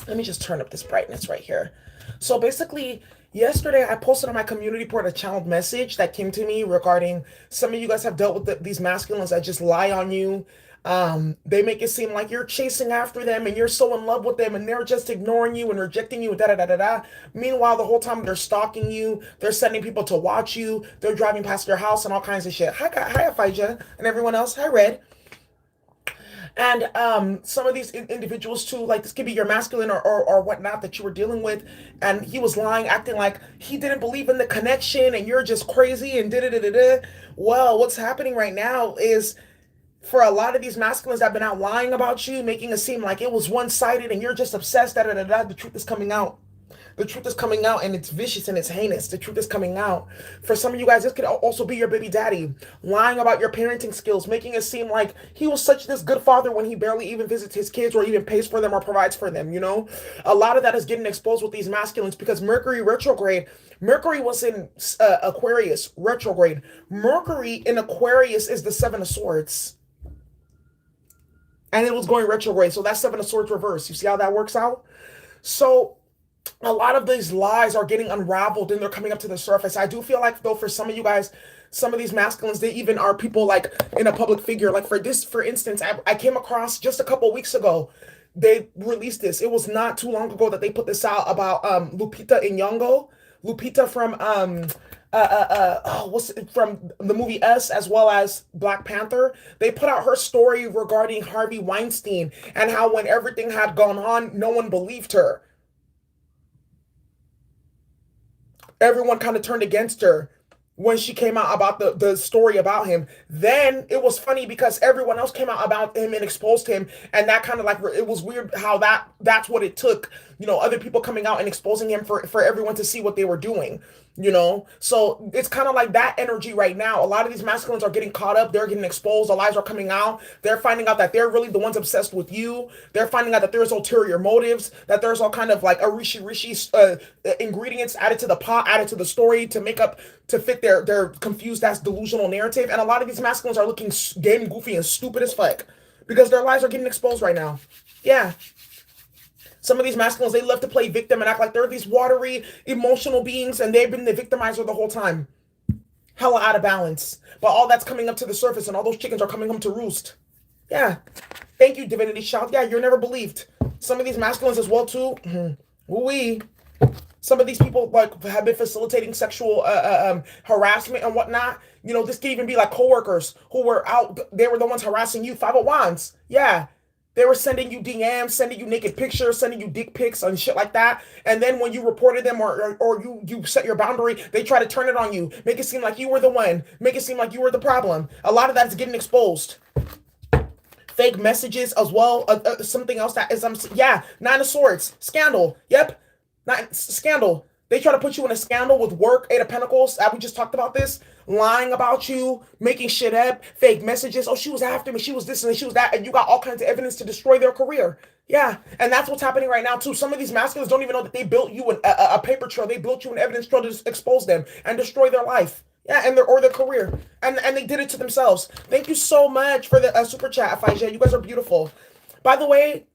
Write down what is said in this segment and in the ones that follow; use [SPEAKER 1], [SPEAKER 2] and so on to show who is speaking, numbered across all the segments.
[SPEAKER 1] Let me just turn up this brightness right here. So basically, yesterday I posted on my community board a channeled message that came to me regarding some of you guys have dealt with these masculines that just lie on you. They make it seem like you're chasing after them and you're so in love with them and they're just ignoring you and rejecting you and da da da da da. Meanwhile, the whole time they're stalking you, they're sending people to watch you, they're driving past your house and all kinds of shit. Hi, Afija, and everyone else. Hi, Red. And some of these individuals too, like this could be your masculine or whatnot that you were dealing with, and he was lying, acting like he didn't believe in the connection, and you're just crazy and da da da da da. Well, what's happening right now is for a lot of these masculines that have been out lying about you, making it seem like it was one sided, and you're just obsessed. Da da da da. The truth is coming out. The truth is coming out and it's vicious and it's heinous. The truth is coming out. For some of you guys, this could also be your baby daddy lying about your parenting skills, making it seem like he was such this good father when he barely even visits his kids or even pays for them or provides for them, you know? A lot of that is getting exposed with these masculines because Mercury retrograde, Mercury was in Aquarius retrograde. Mercury in Aquarius is the Seven of Swords. And it was going retrograde. So that's Seven of Swords reverse. You see how that works out? So a lot of these lies are getting unraveled and they're coming up to the surface. I do feel like though for some of you guys, some of these masculines, they even are people like in a public figure. Like for instance, I came across just a couple weeks ago, they released this. It was not too long ago that they put this out about Lupita Nyong'o. Lupita from what's it, from the movie S as well as Black Panther. They put out her story regarding Harvey Weinstein and how when everything had gone on, no one believed her. Everyone kind of turned against her when she came out about the story about him. Then it was funny because everyone else came out about him and exposed him, and that kind of like it was weird how that's what it took. You know, other people coming out and exposing him for everyone to see what they were doing. You know, so it's kind of like that energy right now. A lot of these masculines are getting caught up. They're getting exposed. The lies are coming out. They're finding out that they're really the ones obsessed with you. They're finding out that there's ulterior motives. That there's all kind of like a rishi ingredients added to the pot, added to the story to make up to fit their confused ass delusional narrative. And a lot of these masculines are looking game goofy and stupid as fuck because their lies are getting exposed right now. Yeah. Some of these masculines, they love to play victim and act like they're these watery, emotional beings, and they've been the victimizer the whole time. Hella out of balance. But all that's coming up to the surface, and all those chickens are coming home to roost. Yeah. Thank you, Divinity Child. Yeah, you're never believed. Some of these masculines as well, too. We. Some of these people like have been facilitating sexual harassment and whatnot. You know, this could even be like coworkers who were out. They were the ones harassing you. Five of Wands. Yeah. They were sending you DMs, sending you naked pictures, sending you dick pics and shit like that. And then when you reported them or you set your boundary, they try to turn it on you, make it seem like you were the one, make it seem like you were the problem. A lot of that is getting exposed. Fake messages as well. Something else that is yeah, Nine of Swords, scandal. Yep, scandal. They try to put you in a scandal with work, Eight of Pentacles. We just talked about this. Lying about you, making shit up, fake messages. Oh, she was after me. She was this and she was that. And you got all kinds of evidence to destroy their career. Yeah. And that's what's happening right now, too. Some of these masculines don't even know that they built you a paper trail. They built you an evidence trail to expose them and destroy their life. Yeah, and their career. And they did it to themselves. Thank you so much for the super chat, Afija. You guys are beautiful. By the way,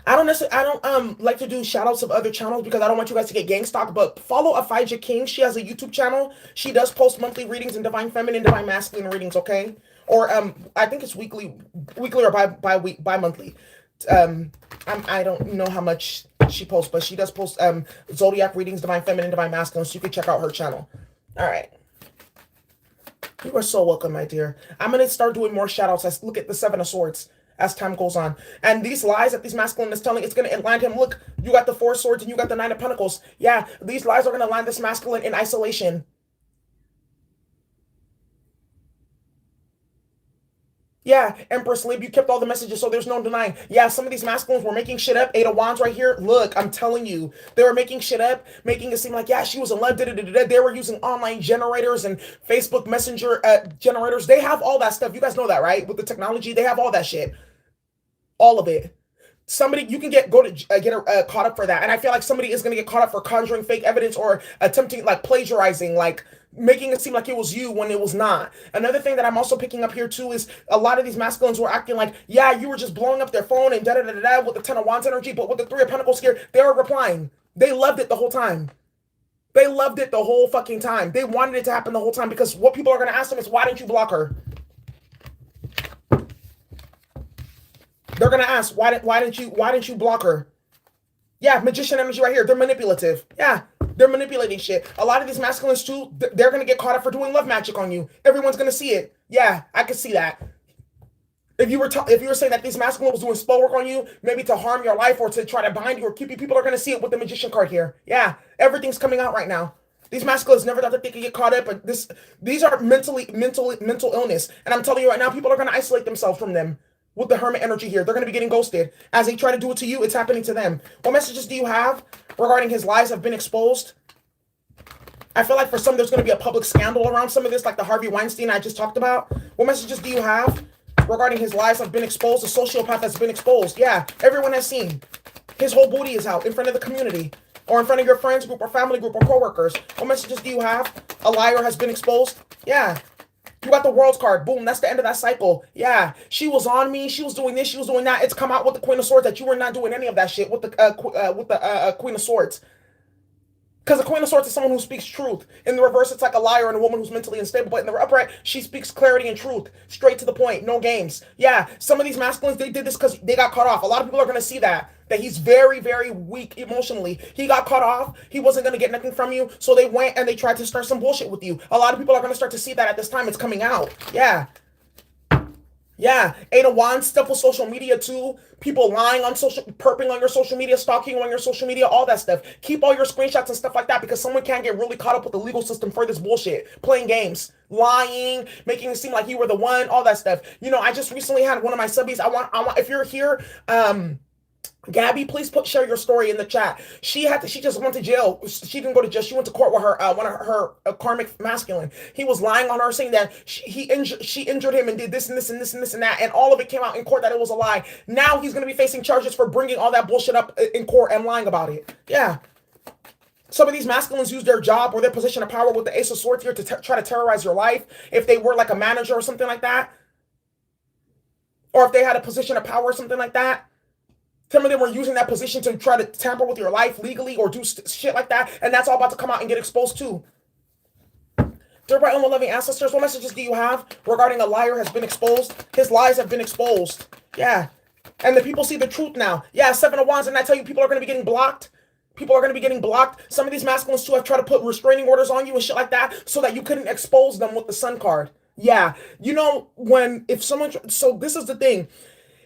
[SPEAKER 1] I don't like to do shout outs of other channels because I don't want you guys to get gang stalked, but follow Afija King. She has a YouTube channel. She does post monthly readings in divine feminine, divine masculine readings, okay? Or I think it's weekly or bi monthly. I don't know how much she posts, but she does post zodiac readings, divine feminine, divine masculine, so you can check out her channel. All right. You are so welcome, my dear. I'm gonna start doing more shout outs. Let's look at the Seven of Swords as time goes on. And these lies that these masculine is telling, it's going to land him. Look, you got the Four of Swords and you got the Nine of Pentacles. Yeah, these lies are going to land this masculine in isolation. Yeah, Empress Lib, you kept all the messages, so there's no denying. Yeah, some of these masculines were making shit up. Eight of Wands right here. Look, I'm telling you, they were making shit up, making it seem like, yeah, she was in love. They were using online generators and Facebook Messenger generators. They have all that stuff. You guys know that, right? With the technology, they have all that shit. All of it. Somebody, you can get caught up for that, and I feel like somebody is going to get caught up for conjuring fake evidence or attempting, like, plagiarizing, like making it seem like it was you when it was not. Another thing that I'm also picking up here too is a lot of these masculines were acting like, yeah, you were just blowing up their phone and da da da da with the Ten of Wands energy, but with the Three of Pentacles here, they were replying. They loved it the whole time. They loved it the whole fucking time. They wanted it to happen the whole time, because what people are going to ask them is, why didn't you block her? They're going to ask, why didn't you block her? Yeah, magician energy right here. They're manipulative. Yeah, they're manipulating shit. A lot of these masculines too, they're going to get caught up for doing love magic on you. Everyone's going to see it. Yeah, I can see that. If you were saying that these masculines was doing spell work on you, maybe to harm your life or to try to bind you or keep you, people are going to see it with the magician card here. Yeah, everything's coming out right now. These masculines never thought that they could get caught up, but these are mental illness. And I'm telling you right now, people are going to isolate themselves from them. With the hermit energy here, they're going to be getting ghosted. As they try to do it to you, it's happening to them. What messages do you have regarding his lies have been exposed? I feel like for some, there's going to be a public scandal around some of this, like the Harvey Weinstein I just talked about. What messages do you have regarding his lies have been exposed? The sociopath has been exposed. Yeah, everyone has seen. His whole booty is out in front of the community, or in front of your friends group or family group or coworkers. What messages do you have? A liar has been exposed. Yeah. You got the World's card. Boom. That's the end of that cycle. Yeah. She was on me. She was doing this. She was doing that. It's come out with the Queen of Swords that you were not doing any of that shit with the Queen of Swords. Because the Queen of Swords is someone who speaks truth. In the reverse, it's like a liar and a woman who's mentally unstable. But in the upright, she speaks clarity and truth. Straight to the point. No games. Yeah. Some of these masculines, they did this because they got caught off. A lot of people are going to see that he's very, very weak emotionally. He got caught off. He wasn't going to get nothing from you. So they went and they tried to start some bullshit with you. A lot of people are going to start to see that at this time. It's coming out. Yeah. Yeah, Eight of Wands, stuff with social media too. People lying on perping on your social media, stalking on your social media, all that stuff. Keep all your screenshots and stuff like that, because someone can get really caught up with the legal system for this bullshit. Playing games, lying, making it seem like you were the one, all that stuff. You know, I just recently had one of my subbies. I want, if you're here, Gabby, please share your story in the chat. She just went to jail. She didn't go to jail. She went to court with her one of her karmic masculine. He was lying on her, saying that she injured him and did this and this and this and this and that, and all of it came out in court that it was a lie. Now he's going to be facing charges for bringing all that bullshit up in court and lying about it. Yeah. Some of these masculines use their job or their position of power with the Ace of Swords here to try to terrorize your life. If they were like a manager or something like that, or if they had a position of power or something like that. Some of them were using that position to try to tamper with your life legally or do shit like that. And that's all about to come out and get exposed too. Dear bright and loving ancestors, what messages do you have regarding a liar has been exposed? His lies have been exposed. Yeah. And the people see the truth now. Yeah, Seven of Wands. And I tell you, people are going to be getting blocked. People are going to be getting blocked. Some of these masculines too have tried to put restraining orders on you and shit like that so that you couldn't expose them with the Sun card. Yeah. You know, so this is the thing.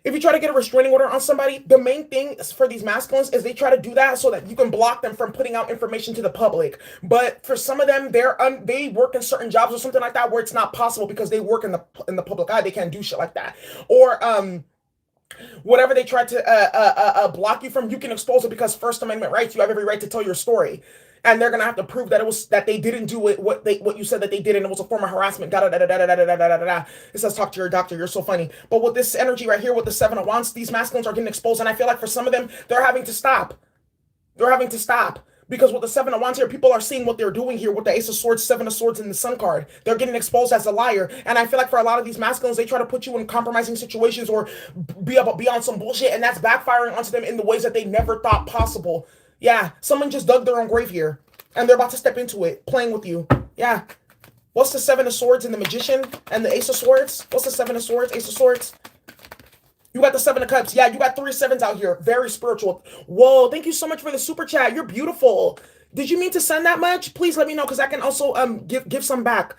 [SPEAKER 1] If you try to get a restraining order on somebody, the main thing for these masculines is they try to do that so that you can block them from putting out information to the public. But for some of them, they work in certain jobs or something like that where it's not possible because they work in the public eye. They can't do shit like that. Or whatever they try to block you from, you can expose it because First Amendment rights. You have every right to tell your story. And they're gonna have to prove that they didn't do it what you said that they did, and it was a form of harassment. It says talk to your doctor. You're so funny. But with this energy right here, with the Seven of Wands, these masculines are getting exposed, and I feel like for some of them, they're having to stop. They're having to stop because with the Seven of Wands here, people are seeing what they're doing here with the Ace of Swords, Seven of Swords, and the Sun card. They're getting exposed as a liar, and I feel like for a lot of these masculines, they try to put you in compromising situations or be on some bullshit, and that's backfiring onto them in the ways that they never thought possible. Yeah, someone just dug their own grave here, and they're about to step into it, playing with you. Yeah. What's the Seven of Swords in the Magician and the Ace of Swords? What's the Seven of Swords, Ace of Swords? You got the Seven of Cups. Yeah, you got 3 sevens out here. Very spiritual. Whoa, thank you so much for the super chat. You're beautiful. Did you mean to send that much? Please let me know, because I can also give some back.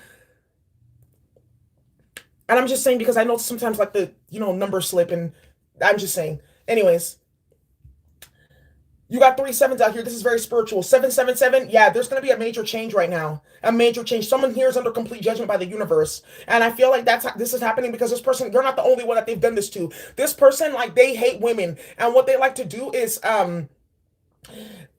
[SPEAKER 1] And I'm just saying because I know sometimes like the, number slip, and I'm just saying. Anyways. You got 3 sevens out here. This is very spiritual. 777. Yeah, there's going to be a major change right now. A major change. Someone here is under complete judgment by the universe. And I feel like this is happening because this person, they're not the only one that they've done this to. This person, like, they hate women. And what they like to do is,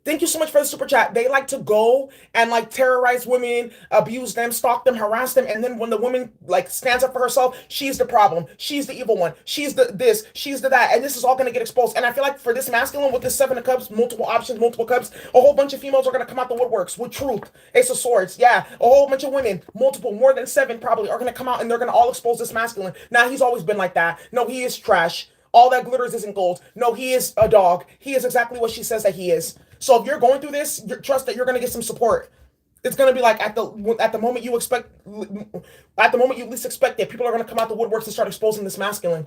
[SPEAKER 1] Thank you so much for the super chat. They like to go and like terrorize women, abuse them, stalk them, harass them, and then when the woman like stands up for herself, she's the problem. She's the evil one. She's the this. She's the that, and this is all gonna get exposed. And I feel like for this masculine with this seven of cups, multiple options, multiple cups, a whole bunch of females are gonna come out the woodworks with truth. Ace of swords, yeah, a whole bunch of women, multiple, more than seven probably, are gonna come out and they're gonna all expose this masculine. Now he's always been like that. No, he is trash. All that glitters isn't gold. No, he is a dog. He is exactly what she says that he is. So if you're going through this, trust that you're going to get some support. It's going to be like at the moment you expect, at the moment you least expect it, people are going to come out the woodworks and start exposing this masculine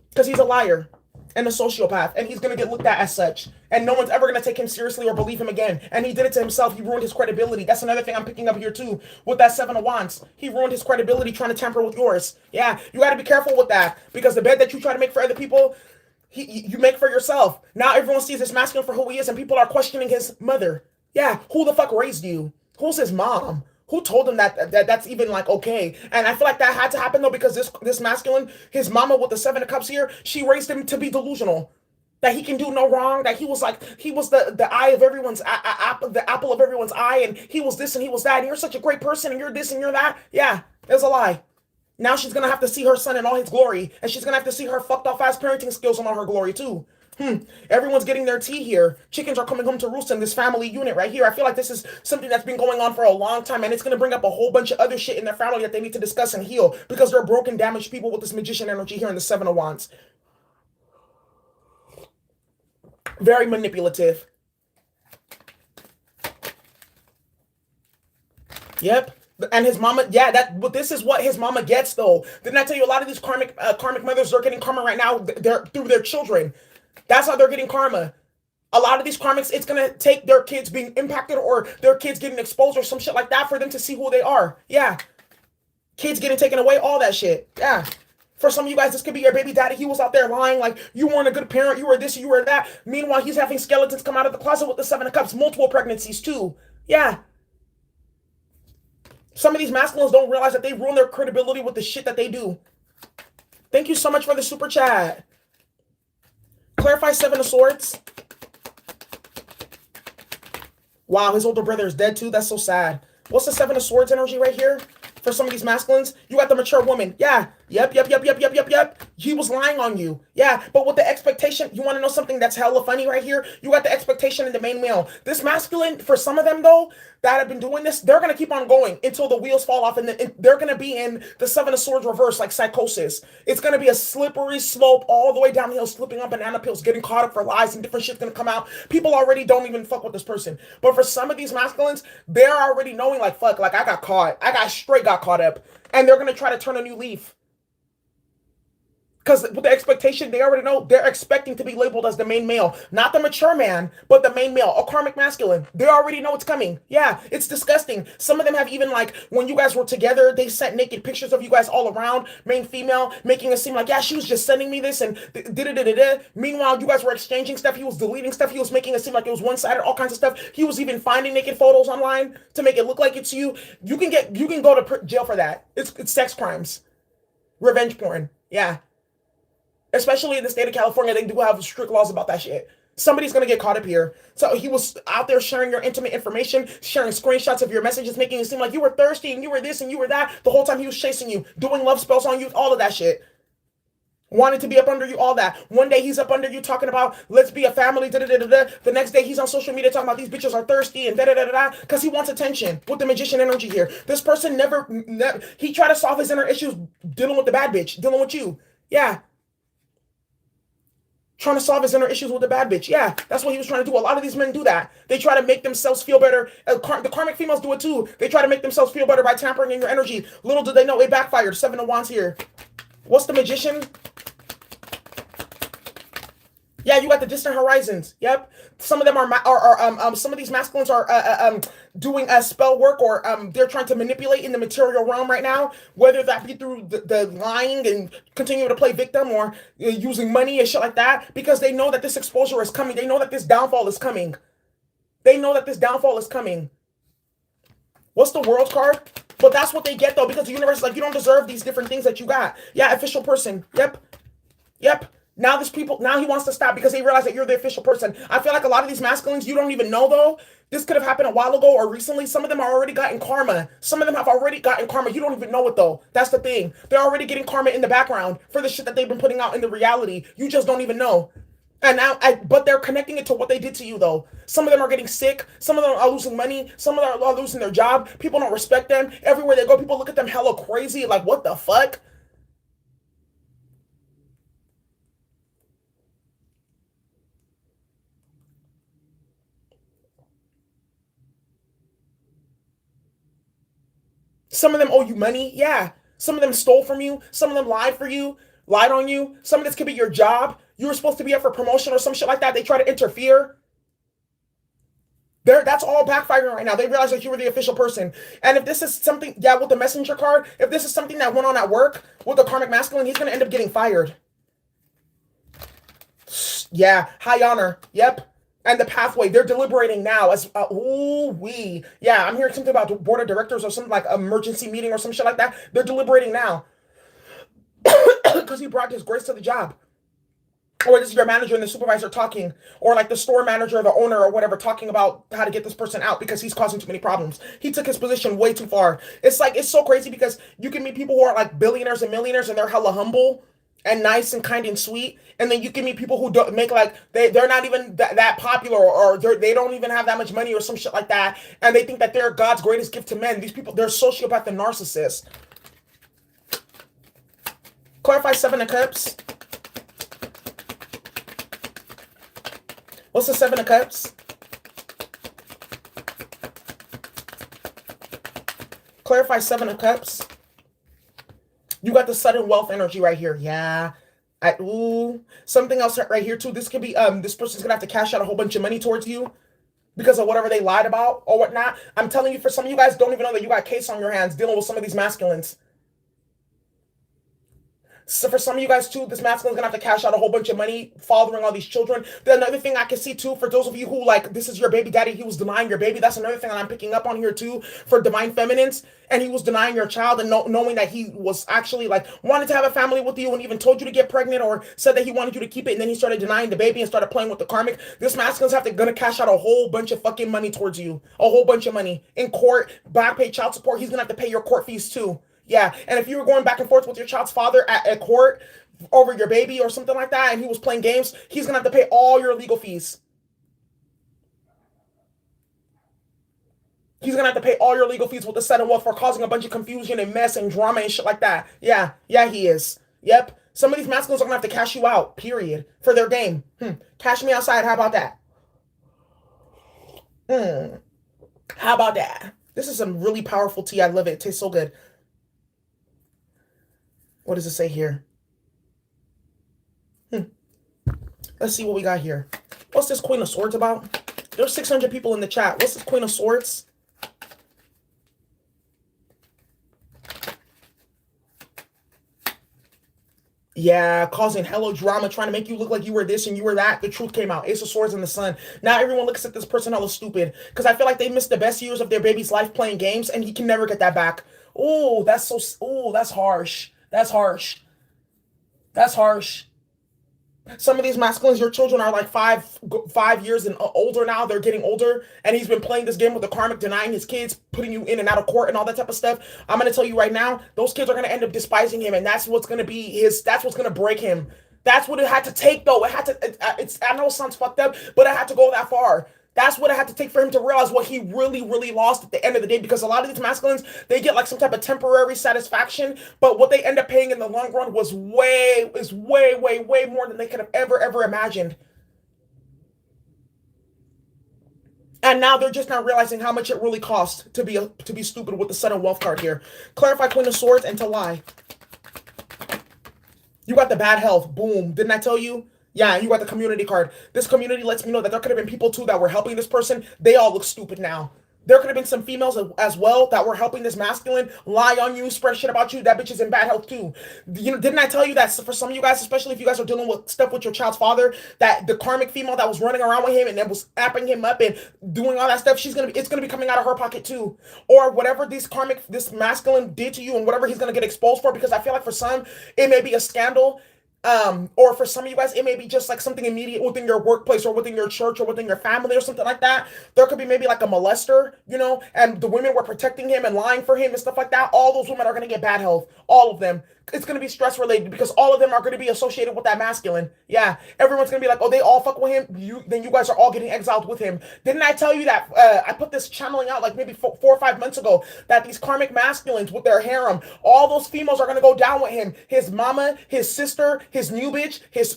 [SPEAKER 1] because he's a liar and a sociopath, and he's going to get looked at as such, and no one's ever going to take him seriously or believe him again. And he did it to himself. He ruined his credibility. That's another thing I'm picking up here too with that seven of wands. He ruined his credibility trying to tamper with yours. Yeah, you got to be careful with that, because the bed that you try to make for other people, you make for yourself. Now everyone sees this masculine for who he is, and people are questioning his mother. Yeah, who the fuck raised you? Who's his mom? Who told him that's even like okay? And I feel like that had to happen though, because this masculine, his mama with the seven of cups here, she raised him to be delusional, that he can do no wrong, that he was the eye of everyone's the apple of everyone's eye, and he was this and he was that, and you're such a great person and you're this and you're that. Yeah, it was a lie. Now she's gonna have to see her son in all his glory, and she's gonna have to see her fucked off ass parenting skills in all her glory too. Everyone's getting their tea here. Chickens are coming home to roost in this family unit right here. I feel like this is something that's been going on for a long time, and it's going to bring up a whole bunch of other shit in their family that they need to discuss and heal, because they're broken, damaged people with this magician energy here in the seven of wands. Very manipulative. Yep. And his mama, yeah, but this is what his mama gets though. Didn't I tell you a lot of these karmic mothers are getting karma right now? They're through their children. That's how they're getting karma. A lot of these karmics, it's gonna take their kids being impacted or their kids getting exposed or some shit like that for them to see who they are. Yeah. Kids getting taken away, all that shit. Yeah. For some of you guys, this could be your baby daddy. He was out there lying like you weren't a good parent, you were this, you were that. Meanwhile, he's having skeletons come out of the closet with the seven of cups, multiple pregnancies too. Yeah. Some of these masculines don't realize that they ruin their credibility with the shit that they do. Thank you so much for the super chat. Clarify seven of swords. Wow, his older brother is dead too. That's so sad. What's the seven of swords energy right here? For some of these masculines, you got the mature woman. Yeah. Yep. He was lying on you. Yeah. But with the expectation, you want to know something that's hella funny right here? You got the expectation in the main male. This masculine, for some of them though, that have been doing this, they're going to keep on going until the wheels fall off, and they're going to be in the seven of swords reverse, like psychosis. It's going to be a slippery slope all the way downhill, slipping on banana peels, getting caught up for lies, and different shit's going to come out. People already don't even fuck with this person. But for some of these masculines, they're already knowing like, fuck, like I got caught. I got caught up. And they're going to try to turn a new leaf. Because with the expectation, they already know they're expecting to be labeled as the main male. Not the mature man, but the main male, a karmic masculine. They already know it's coming. Yeah, it's disgusting. Some of them have even, like, when you guys were together, they sent naked pictures of you guys all around, main female, making it seem like, yeah, she was just sending me this and da-da-da-da-da. Meanwhile, you guys were exchanging stuff. He was deleting stuff. He was making it seem like it was one-sided, all kinds of stuff. He was even finding naked photos online to make it look like it's you. You can go to jail for that. It's sex crimes. Revenge porn. Yeah. Especially in the state of California, they do have strict laws about that shit. Somebody's going to get caught up here. So he was out there sharing your intimate information, sharing screenshots of your messages, making it seem like you were thirsty and you were this and you were that. The whole time he was chasing you, doing love spells on you, all of that shit. Wanted to be up under you, all that. One day he's up under you talking about, let's be a family, da-da-da-da-da. The next day he's on social media talking about these bitches are thirsty and da-da-da-da-da, because he wants attention with the magician energy here. This person never, he tried to solve his inner issues dealing with the bad bitch, dealing with you. Yeah. Trying to solve his inner issues with the bad bitch. Yeah, that's what he was trying to do. A lot of these men do that. They try to make themselves feel better. The karmic females do it too. They try to make themselves feel better by tampering in your energy. Little do they know, it backfired. Seven of wands here. What's the magician? Yeah, you got the distant horizons. Yep. Some of them are some of these masculines are doing spell work, or they're trying to manipulate in the material realm right now, whether that be through the lying and continuing to play victim, or using money and shit like that, because they know that this exposure is coming. They know that this downfall is coming. They know that this downfall is coming. What's the world card? But that's what they get though, because the universe is like, you don't deserve these different things that you got. Yeah, official person. Yep. Now he wants to stop because they realize that you're the official person. I feel like a lot of these masculines you don't even know though. This could have happened a while ago or recently. Some of them are already gotten karma. Some of them have already gotten karma. You don't even know it though. That's the thing. They're already getting karma in the background for the shit that they've been putting out in the reality. You just don't even know. And now, but they're connecting it to what they did to you, though. Some of them are getting sick. Some of them are losing money. Some of them are losing their job. People don't respect them. Everywhere they go, people look at them hella crazy. Like, what the fuck? Some of them owe you money. Yeah. Some of them stole from you. Some of them lied for you, lied on you. Some of this could be your job. You were supposed to be up for promotion or some shit like that. They try to interfere. That's all backfiring right now. They realize that you were the official person. And if this is something, yeah, with the messenger card, if this is something that went on at work with the karmic masculine, he's going to end up getting fired. Yeah, high honor. Yep. And the pathway, they're deliberating now as, yeah, I'm hearing something about the board of directors or something like emergency meeting or some shit like that. They're deliberating now because he brought disgrace to the job. Or this is your manager and the supervisor talking, or like the store manager or the owner or whatever talking about how to get this person out because he's causing too many problems. He took his position way too far. It's like, it's so crazy because you can meet people who are like billionaires and millionaires and they're hella humble and nice and kind and sweet. And then you can meet people who don't make like, they're not even that popular or they don't even have that much money or some shit like that. And they think that they're God's greatest gift to men. These people, they're sociopath and narcissists. Clarify Seven of Cups. What's the Seven of Cups? Clarify Seven of Cups. You got the sudden wealth energy right here. Yeah. Something else right here too. This could be this person's gonna have to cash out a whole bunch of money towards you because of whatever they lied about or whatnot. I'm telling you, for some of you guys don't even know that you got a case on your hands dealing with some of these masculines. So for some of you guys too, this masculine's gonna have to cash out a whole bunch of money fathering all these children. Then another thing I can see too, for those of you who like, this is your baby daddy, he was denying your baby. That's another thing that I'm picking up on here too for divine feminines. And he was denying your child and knowing that he was actually like wanted to have a family with you and even told you to get pregnant or said that he wanted you to keep it. And then he started denying the baby and started playing with the karmic. This masculine's gonna cash out a whole bunch of fucking money towards you. A whole bunch of money in court, back pay child support. He's gonna have to pay your court fees too. Yeah, and if you were going back and forth with your child's father at court over your baby or something like that, and he was playing games, he's gonna have to pay all your legal fees. He's gonna have to pay all your legal fees with the sudden wealth for causing a bunch of confusion and mess and drama and shit like that. Yeah, he is. Yep. Some of these masculines are gonna have to cash you out, period, for their game. Cash me outside, how about that? How about that? This is some really powerful tea. I love it. It tastes so good. What does it say here? Let's see what we got here. What's this Queen of Swords about? There's 600 people in the chat. What's this Queen of Swords? Yeah, causing hella drama, trying to make you look like you were this and you were that. The truth came out. Ace of Swords in the sun. Now everyone looks at this person hella stupid because I feel like they missed the best years of their baby's life playing games and he can never get that back. Oh, that's so, oh, that's harsh. That's harsh. That's harsh. Some of these masculines, your children are like 5 years and older now. They're getting older, and he's been playing this game with the karmic, denying his kids, putting you in and out of court, and all that type of stuff. I'm gonna tell you right now, those kids are gonna end up despising him, and that's what's gonna be his. That's what's gonna break him. That's what it had to take, though. It had to. It's. I know it sounds fucked up, but it had to go that far. That's what it had to take for him to realize what he really, really lost at the end of the day. Because a lot of these masculines, they get like some type of temporary satisfaction, but what they end up paying in the long run was way, way more than they could have ever imagined. And now they're just not realizing how much it really costs to be stupid with the sudden wealth card here. Clarify Queen of Swords and to lie. You got the bad health. Boom. Didn't I tell you? Yeah, you got the community card. This community lets me know that there could have been people too that were helping this person. They all look stupid now. There could have been some females as well that were helping this masculine lie on you, spread shit about you. That bitch is in bad health too. You know, didn't I tell you that for some of you guys, especially if you guys are dealing with stuff with your child's father, that the karmic female that was running around with him and then was apping him up and doing all that stuff, it's gonna be coming out of her pocket too. Or whatever this masculine did to you and whatever he's gonna get exposed for, because I feel like for some, it may be a scandal. Or for some of you guys, it may be just like something immediate within your workplace or within your church or within your family or something like that. There could be maybe like a molester, and the women were protecting him and lying for him and stuff like that. All those women are going to get bad health. All of them. It's going to be stress related because all of them are going to be associated with that masculine. Yeah. Everyone's going to be like, oh, they all fuck with him. Then you guys are all getting exiled with him. Didn't I tell you that I put this channeling out like maybe 4 or 5 months ago that these karmic masculines with their harem, all those females are going to go down with him. His mama, his sister, his new bitch, his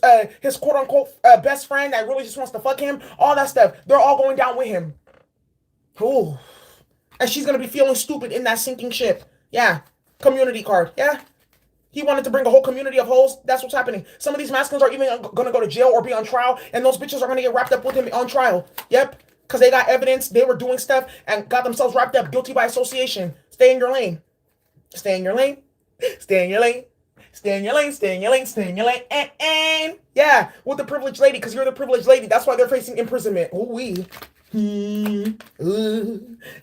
[SPEAKER 1] quote unquote best friend that really just wants to fuck him, all that stuff. They're all going down with him. Ooh. And she's going to be feeling stupid in that sinking ship. Yeah. Community card. Yeah. He wanted to bring a whole community of hoes. That's what's happening. Some of these masculines are even going to go to jail or be on trial, and those bitches are going to get wrapped up with him on trial. Yep. Because they got evidence, they were doing stuff, and got themselves wrapped up, guilty by association. Stay in your lane. Stay in your lane. Stay in your lane. Stay in your lane, stay in your lane, stay in your lane. Yeah, with the privileged lady, because you're the privileged lady. That's why they're facing imprisonment. Ooh-wee. Ooh,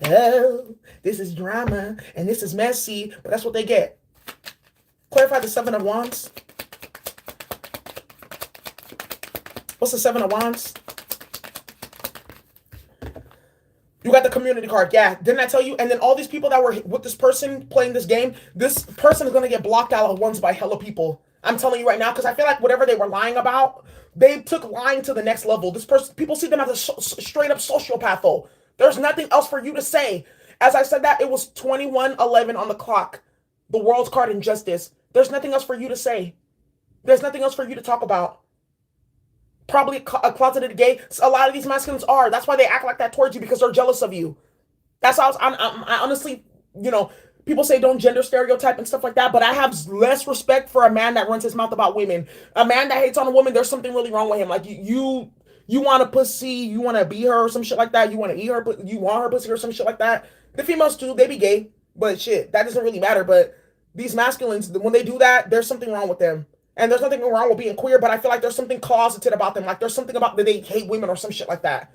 [SPEAKER 1] oh, this is drama, and this is messy, but that's what they get. Clarify the Seven of Wands. What's the Seven of Wands? You got the community card. Yeah, didn't I tell you? And then all these people that were with this person playing this game, this person is going to get blocked out at once by hella people. I'm telling you right now, because I feel like whatever they were lying about, they took lying to the next level. This person, people see them as a straight up sociopath, though. There's nothing else for you to say. As I said that, it was 21:11 on the clock. The world's card injustice. There's nothing else for you to say. There's nothing else for you to talk about. Probably a closeted gay. A lot of these masculines are. That's why they act like that towards you, because they're jealous of you. That's how I honestly, people say don't gender stereotype and stuff like that, but I have less respect for a man that runs his mouth about women. A man that hates on a woman, there's something really wrong with him. Like you want a pussy, you want to be her or some shit like that. You want to eat her, but you want her pussy or some shit like that. The females too, they be gay, but shit, that doesn't really matter. But these masculines, when they do that, there's something wrong with them. And there's nothing wrong with being queer, but I feel like there's something closeted about them. Like there's something about that they hate women or some shit like that.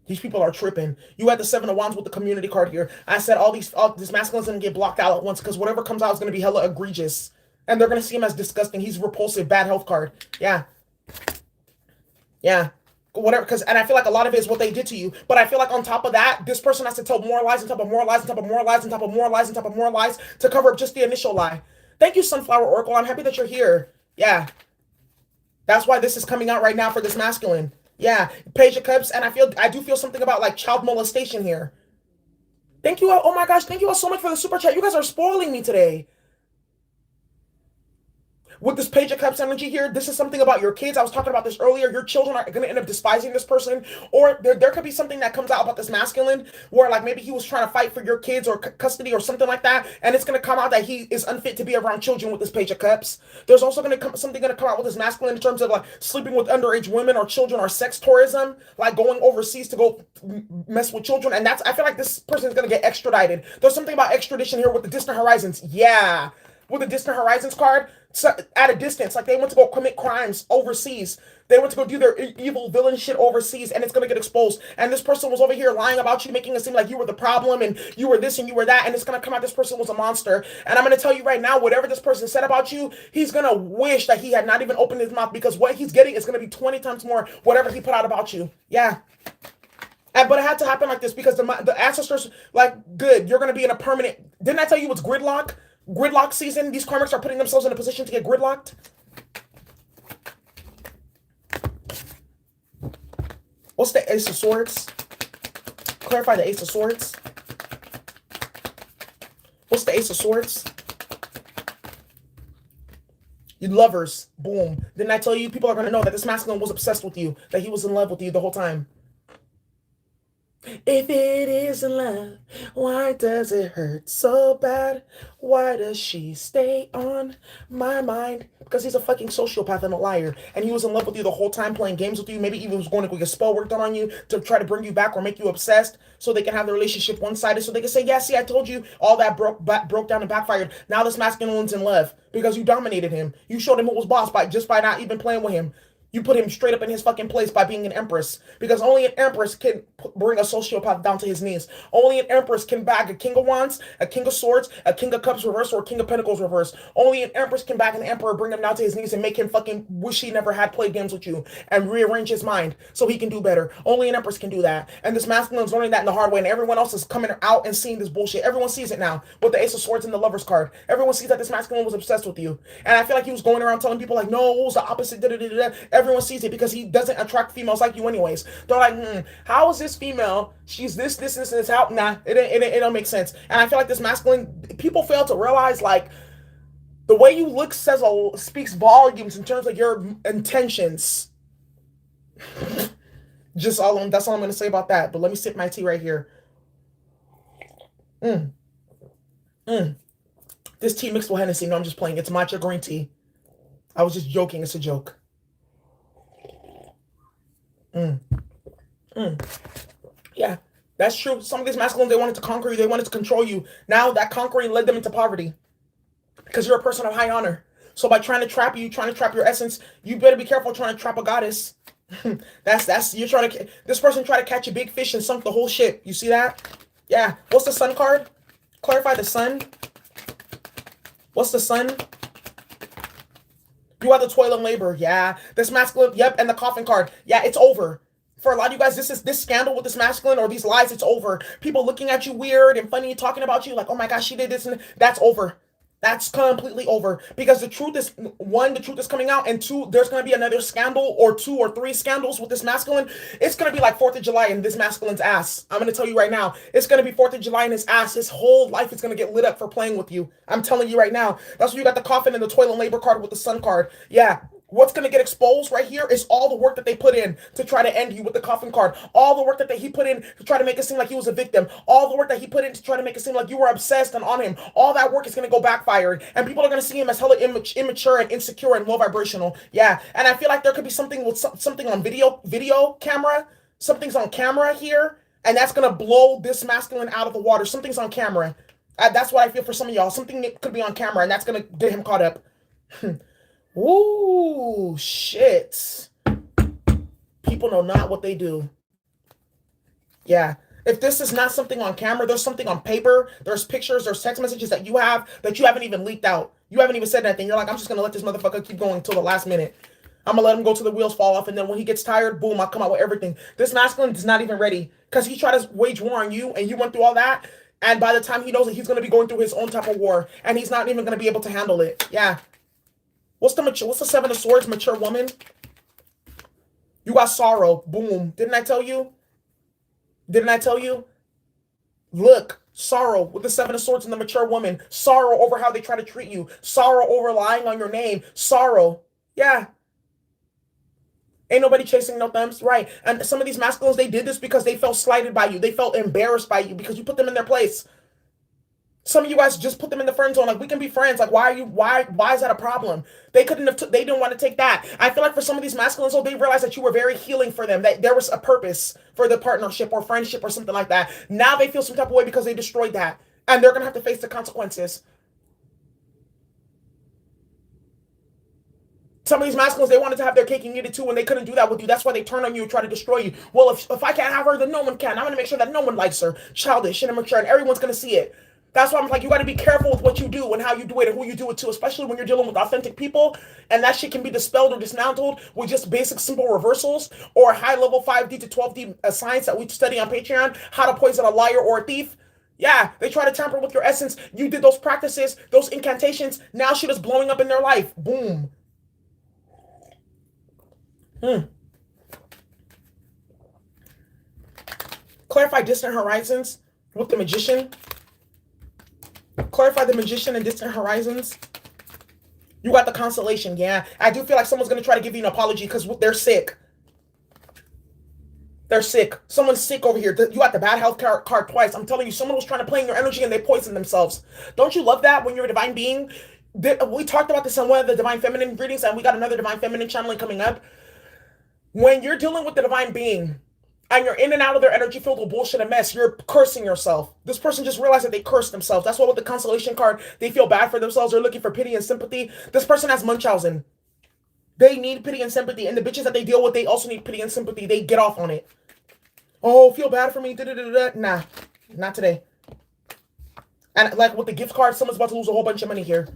[SPEAKER 1] These people are tripping. You had the Seven of Wands with the community card here. I said all this masculine's gonna get blocked out at once because whatever comes out is gonna be hella egregious. And they're gonna see him as disgusting. He's repulsive, bad health card. Yeah. Yeah. Whatever, and I feel like a lot of it is what they did to you. But I feel like on top of that, this person has to tell more lies on top of more lies on top of more lies on top of more lies on top of more lies to cover up just the initial lie. Thank you, Sunflower Oracle. I'm happy that you're here. Yeah. That's why this is coming out right now for this masculine. Yeah. Page of Cups, and I do feel something about like child molestation here. Thank you all. Oh my gosh, thank you all so much for the super chat. You guys are spoiling me today. With this Page of Cups energy here, this is something about your kids. I was talking about this earlier. Your children are going to end up despising this person. Or there could be something that comes out about this masculine where like maybe he was trying to fight for your kids or custody or something like that. And it's going to come out that he is unfit to be around children with this Page of Cups. There's also going to come something going to come out with this masculine in terms of like sleeping with underage women or children or sex tourism, like going overseas to go mess with children. And I feel like this person is going to get extradited. There's something about extradition here with the Distant Horizons. Yeah. With the Distant Horizons card, at a distance, like they went to go commit crimes overseas. They went to go do their evil villain shit overseas, and it's going to get exposed. And this person was over here lying about you, making it seem like you were the problem, and you were this and you were that, and it's going to come out this person was a monster. And I'm going to tell you right now, whatever this person said about you, he's going to wish that he had not even opened his mouth, because what he's getting is going to be 20 times more whatever he put out about you. Yeah. But it had to happen like this, because the ancestors, like, good, you're going to be in a permanent... Didn't I tell you it's gridlock? Gridlock season. These karmics are putting themselves in a position to get gridlocked. What's the Ace of Swords? Clarify the Ace of Swords. What's the Ace of Swords? You lovers. Boom. Didn't I tell you people are going to know that this masculine was obsessed with you, that he was in love with you the whole time? If it isn't love, why does it hurt so bad? Why does she stay on my mind? Because he's a fucking sociopath and a liar. And he was in love with you the whole time, playing games with you. Maybe even was going to go get spell work done on you to try to bring you back or make you obsessed so they can have the relationship one-sided. So they can say, yeah, see, I told you all that broke down and backfired. Now this masculine's in love because you dominated him. You showed him who was boss by not even playing with him. You put him straight up in his fucking place by being an empress, because only an empress can bring a sociopath down to his knees. Only an empress can bag a king of wands, a king of swords, a king of cups reverse, or a king of pentacles reverse. Only an empress can bag an emperor, bring him down to his knees, and make him fucking wish he never had played games with you and rearrange his mind so he can do better. Only an empress can do that. And this masculine's learning that in the hard way, and everyone else is coming out and seeing this bullshit. Everyone sees it now with the Ace of Swords and the Lover's card. Everyone sees that this masculine was obsessed with you. And I feel like he was going around telling people like, no, it was the opposite. Da, da, da, da. Everyone sees it because he doesn't attract females like you anyways. They're like, how is this female? She's this, and this. How? Nah, it don't make sense. And I feel like this masculine, people fail to realize like the way you look speaks volumes in terms of your intentions. That's all I'm going to say about that. But let me sip my tea right here. This tea mixed with Hennessy. No, I'm just playing. It's matcha green tea. I was just joking. It's a joke. Yeah, that's true. Some of these masculines, they wanted to conquer you. They wanted to control you. Now that conquering led them into poverty because you're a person of high honor. So by trying to trap you, trying to trap your essence, you better be careful trying to trap a goddess. You're trying to, this person tried to catch a big fish and sunk the whole ship. You see that? Yeah. What's the sun card? Clarify the sun. What's the sun? You are the toil and labor. Yeah. This masculine. Yep. And the coffin card. Yeah. It's over. For a lot of you guys, this scandal with this masculine or these lies, it's over. People looking at you weird and funny, talking about you like, oh my gosh, she did this, and that's over. That's completely over. Because the truth is, one, the truth is coming out, and two, there's going to be another scandal or 2 or 3 scandals with this masculine. It's going to be like 4th of July in this masculine's ass. I'm going to tell you right now. It's going to be 4th of July in his ass. His whole life is going to get lit up for playing with you. I'm telling you right now. That's why you got the coffin and the toil and labor card with the sun card. Yeah. What's going to get exposed right here is all the work that they put in to try to end you with the coffin card. All the work that he put in to try to make it seem like he was a victim. All the work that he put in to try to make it seem like you were obsessed and on him. All that work is going to go backfired. And people are going to see him as hella immature and insecure and low vibrational. Yeah. And I feel like there could be something with something on video camera. Something's on camera here. And that's going to blow this masculine out of the water. Something's on camera. That's what I feel for some of y'all. Something could be on camera and that's going to get him caught up. Ooh, shit. People know not what they do. Yeah. If this is not something on camera, there's something on paper. There's pictures, there's text messages that you have that you haven't even leaked out. You haven't even said anything. You're like, I'm just going to let this motherfucker keep going until the last minute. I'm going to let him go till the wheels fall off. And then when he gets tired, boom, I'll come out with everything. This masculine is not even ready because he tried to wage war on you and you went through all that. And by the time he knows it, he's going to be going through his own type of war and he's not even going to be able to handle it. Yeah. What's the 7 of Swords, mature woman? You got sorrow. Boom. Didn't I tell you? Didn't I tell you? Look, sorrow with the 7 of Swords and the mature woman. Sorrow over how they try to treat you. Sorrow over lying on your name. Sorrow. Yeah. Ain't nobody chasing no thumbs. Right. And some of these masculines, they did this because they felt slighted by you. They felt embarrassed by you because you put them in their place. Some of you guys just put them in the friend zone. Like, we can be friends. Like, why is that a problem? They didn't want to take that. I feel like for some of these masculines, though, they realized that you were very healing for them, that there was a purpose for the partnership or friendship or something like that. Now they feel some type of way because they destroyed that. And they're going to have to face the consequences. Some of these masculines, they wanted to have their cake and eat it too, and they couldn't do that with you. That's why they turn on you and try to destroy you. Well, if I can't have her, then no one can. I'm going to make sure that no one likes her. Childish and immature, and everyone's going to see it. That's why I'm like, you got to be careful with what you do and how you do it and who you do it to, especially when you're dealing with authentic people. And that shit can be dispelled or dismantled with just basic, simple reversals or high-level 5D to 12D science that we study on Patreon, how to poison a liar or a thief. Yeah, they try to tamper with your essence. You did those practices, those incantations. Now shit is blowing up in their life. Boom. Clarify distant horizons with the magician. Clarify the magician and distant horizons. You got the constellation. Yeah, I do feel like someone's going to try to give you an apology because they're sick. They're sick. Someone's sick over here. You got the bad health card twice. I'm telling you, someone was trying to play in your energy and they poisoned themselves. Don't you love that when you're a divine being? We talked about this on one of the divine feminine readings, and we got another divine feminine channeling coming up. When you're dealing with the divine being, and you're in and out of their energy filled with bullshit and mess, you're cursing yourself. This person just realized that they cursed themselves. That's why with the consolation card, they feel bad for themselves. They're looking for pity and sympathy. This person has Munchausen. They need pity and sympathy. And the bitches that they deal with, they also need pity and sympathy. They get off on it. Oh, feel bad for me. Da-da-da-da. Nah, not today. And like with the gift card, someone's about to lose a whole bunch of money here.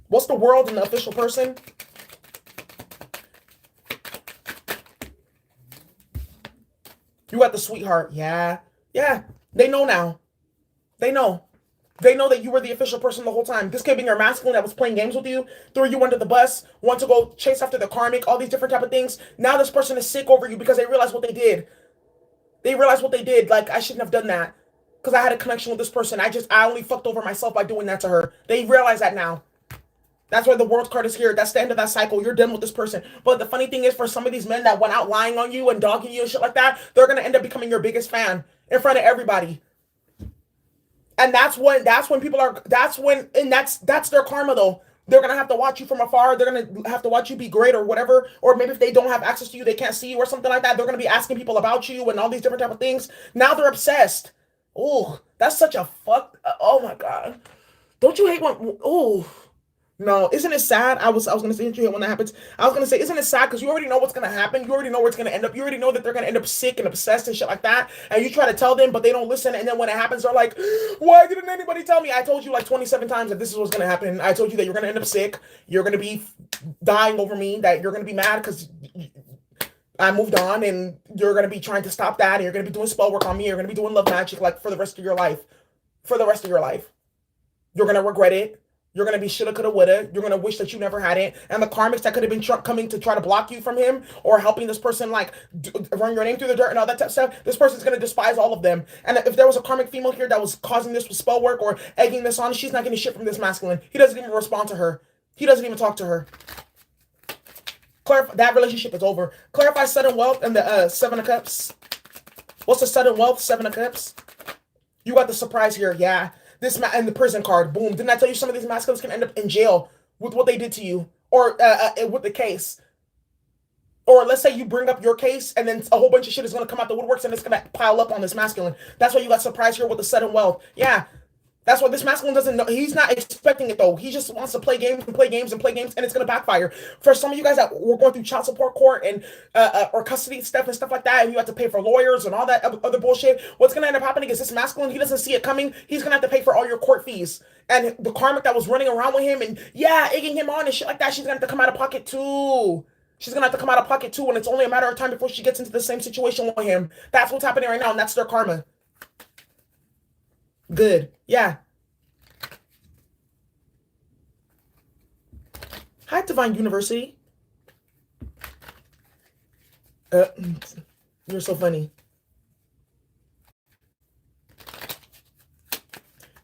[SPEAKER 1] What's the world and the official person? You got the sweetheart. Yeah. Yeah. They know now. They know. They know that you were the official person the whole time. This kid being your masculine that was playing games with you, threw you under the bus, want to go chase after the karmic, all these different type of things. Now this person is sick over you because they realize what they did. They realize what they did. Like, I shouldn't have done that because I had a connection with this person. I only fucked over myself by doing that to her. They realize that now. That's why the world card is here. That's the end of that cycle. You're done with this person. But the funny thing is, for some of these men that went out lying on you and dogging you and shit like that, they're gonna end up becoming your biggest fan in front of everybody. And that's when people are and that's their karma though. They're gonna have to watch you from afar. They're gonna have to watch you be great or whatever. Or maybe if they don't have access to you, they can't see you or something like that. They're gonna be asking people about you and all these different type of things. Now they're obsessed. Oh, that's such a fuck. Oh my god. Don't you hate when? Oh. No, isn't it sad? I was gonna say when that happens. I was gonna say, isn't it sad? Because you already know what's gonna happen. You already know where it's gonna end up. You already know that they're gonna end up sick and obsessed and shit like that. And you try to tell them, but they don't listen. And then when it happens, they're like, "Why didn't anybody tell me?" I told you like 27 times that this is what's gonna happen. I told you that you're gonna end up sick. You're gonna be dying over me. That you're gonna be mad because I moved on, and you're gonna be trying to stop that. And you're gonna be doing spell work on me. You're gonna be doing love magic like for the rest of your life. For the rest of your life, you're gonna regret it. You're going to be shoulda, coulda, woulda. You're going to wish that you never had it. And the karmics that could have been coming to try to block you from him or helping this person like run your name through the dirt and all that type of stuff, this person's going to despise all of them. And if there was a karmic female here that was causing this with spell work or egging this on, she's not getting shit from this masculine. He doesn't even respond to her. He doesn't even talk to her. Clarify, that relationship is over. Clarify sudden wealth and the Seven of Cups. What's the sudden wealth? Seven of Cups. You got the surprise here. Yeah. And the prison card, boom. Didn't I tell you some of these masculines can end up in jail with what they did to you or with the case? Or let's say you bring up your case and then a whole bunch of shit is going to come out the woodworks and it's going to pile up on this masculine. That's why you got surprised here with the sudden wealth. Yeah. That's why this masculine doesn't know. He's not expecting it though. He just wants to play games and play games and play games, and it's gonna backfire. For some of you guys that were going through child support court and or custody stuff and stuff like that, and you have to pay for lawyers and all that other bullshit. What's gonna end up happening is this masculine, he doesn't see it coming. He's gonna have to pay for all your court fees. And the karmic that was running around with him and egging him on and shit like that, she's gonna have to come out of pocket too. She's gonna have to come out of pocket too, and it's only a matter of time before she gets into the same situation with him. That's what's happening right now, and that's their karma. Good. Yeah. Hi, Divine University. You're so funny.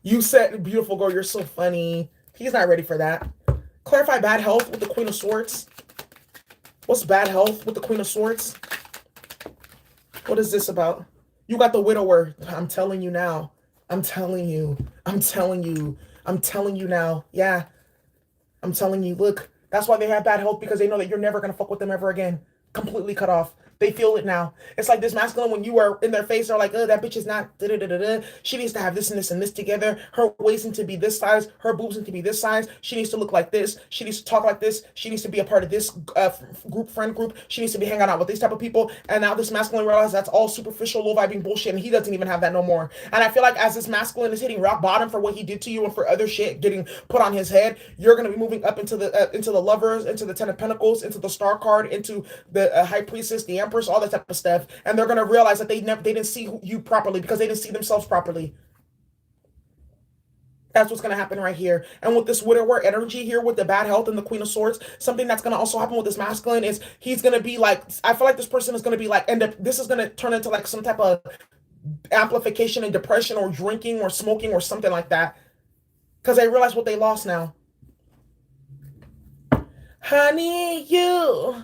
[SPEAKER 1] You said, beautiful girl, you're so funny. He's not ready for that. Clarify bad health with the Queen of Swords. What's bad health with the Queen of Swords? What is this about? You got the widower. I'm telling you now. I'm telling you. I'm telling you. I'm telling you now. Yeah. I'm telling you, look. That's why they have bad health, because they know that you're never going to fuck with them ever again. Completely cut off. They feel it now. It's like this masculine, when you are in their face, they're like, oh, that bitch is not da-da-da-da-da. She needs to have this and this and this together. Her waist needs to be this size. Her boobs need to be this size. She needs to look like this. She needs to talk like this. She needs to be a part of this friend group. She needs to be hanging out with these type of people. And now this masculine realizes that's all superficial, low-vibing bullshit, and he doesn't even have that no more. And I feel like as this masculine is hitting rock bottom for what he did to you and for other shit getting put on his head, you're going to be moving up into the lovers, into the Ten of Pentacles, into the Star card, into the High Priestess, the Empress, all that type of stuff. And they're going to realize that they didn't see you properly because they didn't see themselves properly. That's what's going to happen right here. And with this widower energy here with the bad health and the Queen of Swords, something that's going to also happen with this masculine is he's going to be like, I feel like this person is going to be like, this is going to turn into like some type of amplification and depression or drinking or smoking or something like that. Because they realize what they lost now. Honey, you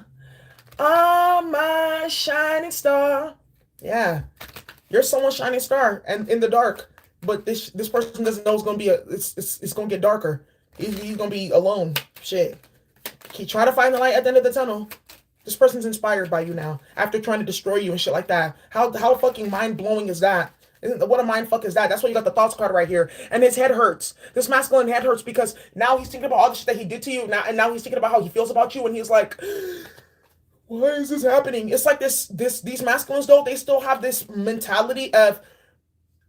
[SPEAKER 1] are my shining star. Yeah. You're someone's shining star and in the dark. But this person doesn't know it's gonna be it's gonna get darker. He's gonna be alone. Shit. Keep trying to find the light at the end of the tunnel. This person's inspired by you now after trying to destroy you and shit like that. How fucking mind blowing is that? What a mind fuck is that? That's why you got the thoughts card right here. And his head hurts. This masculine head hurts because now he's thinking about all the shit that he did to you. Now he's thinking about how he feels about you, and he's like, why is this happening? It's like these masculines though, they still have this mentality of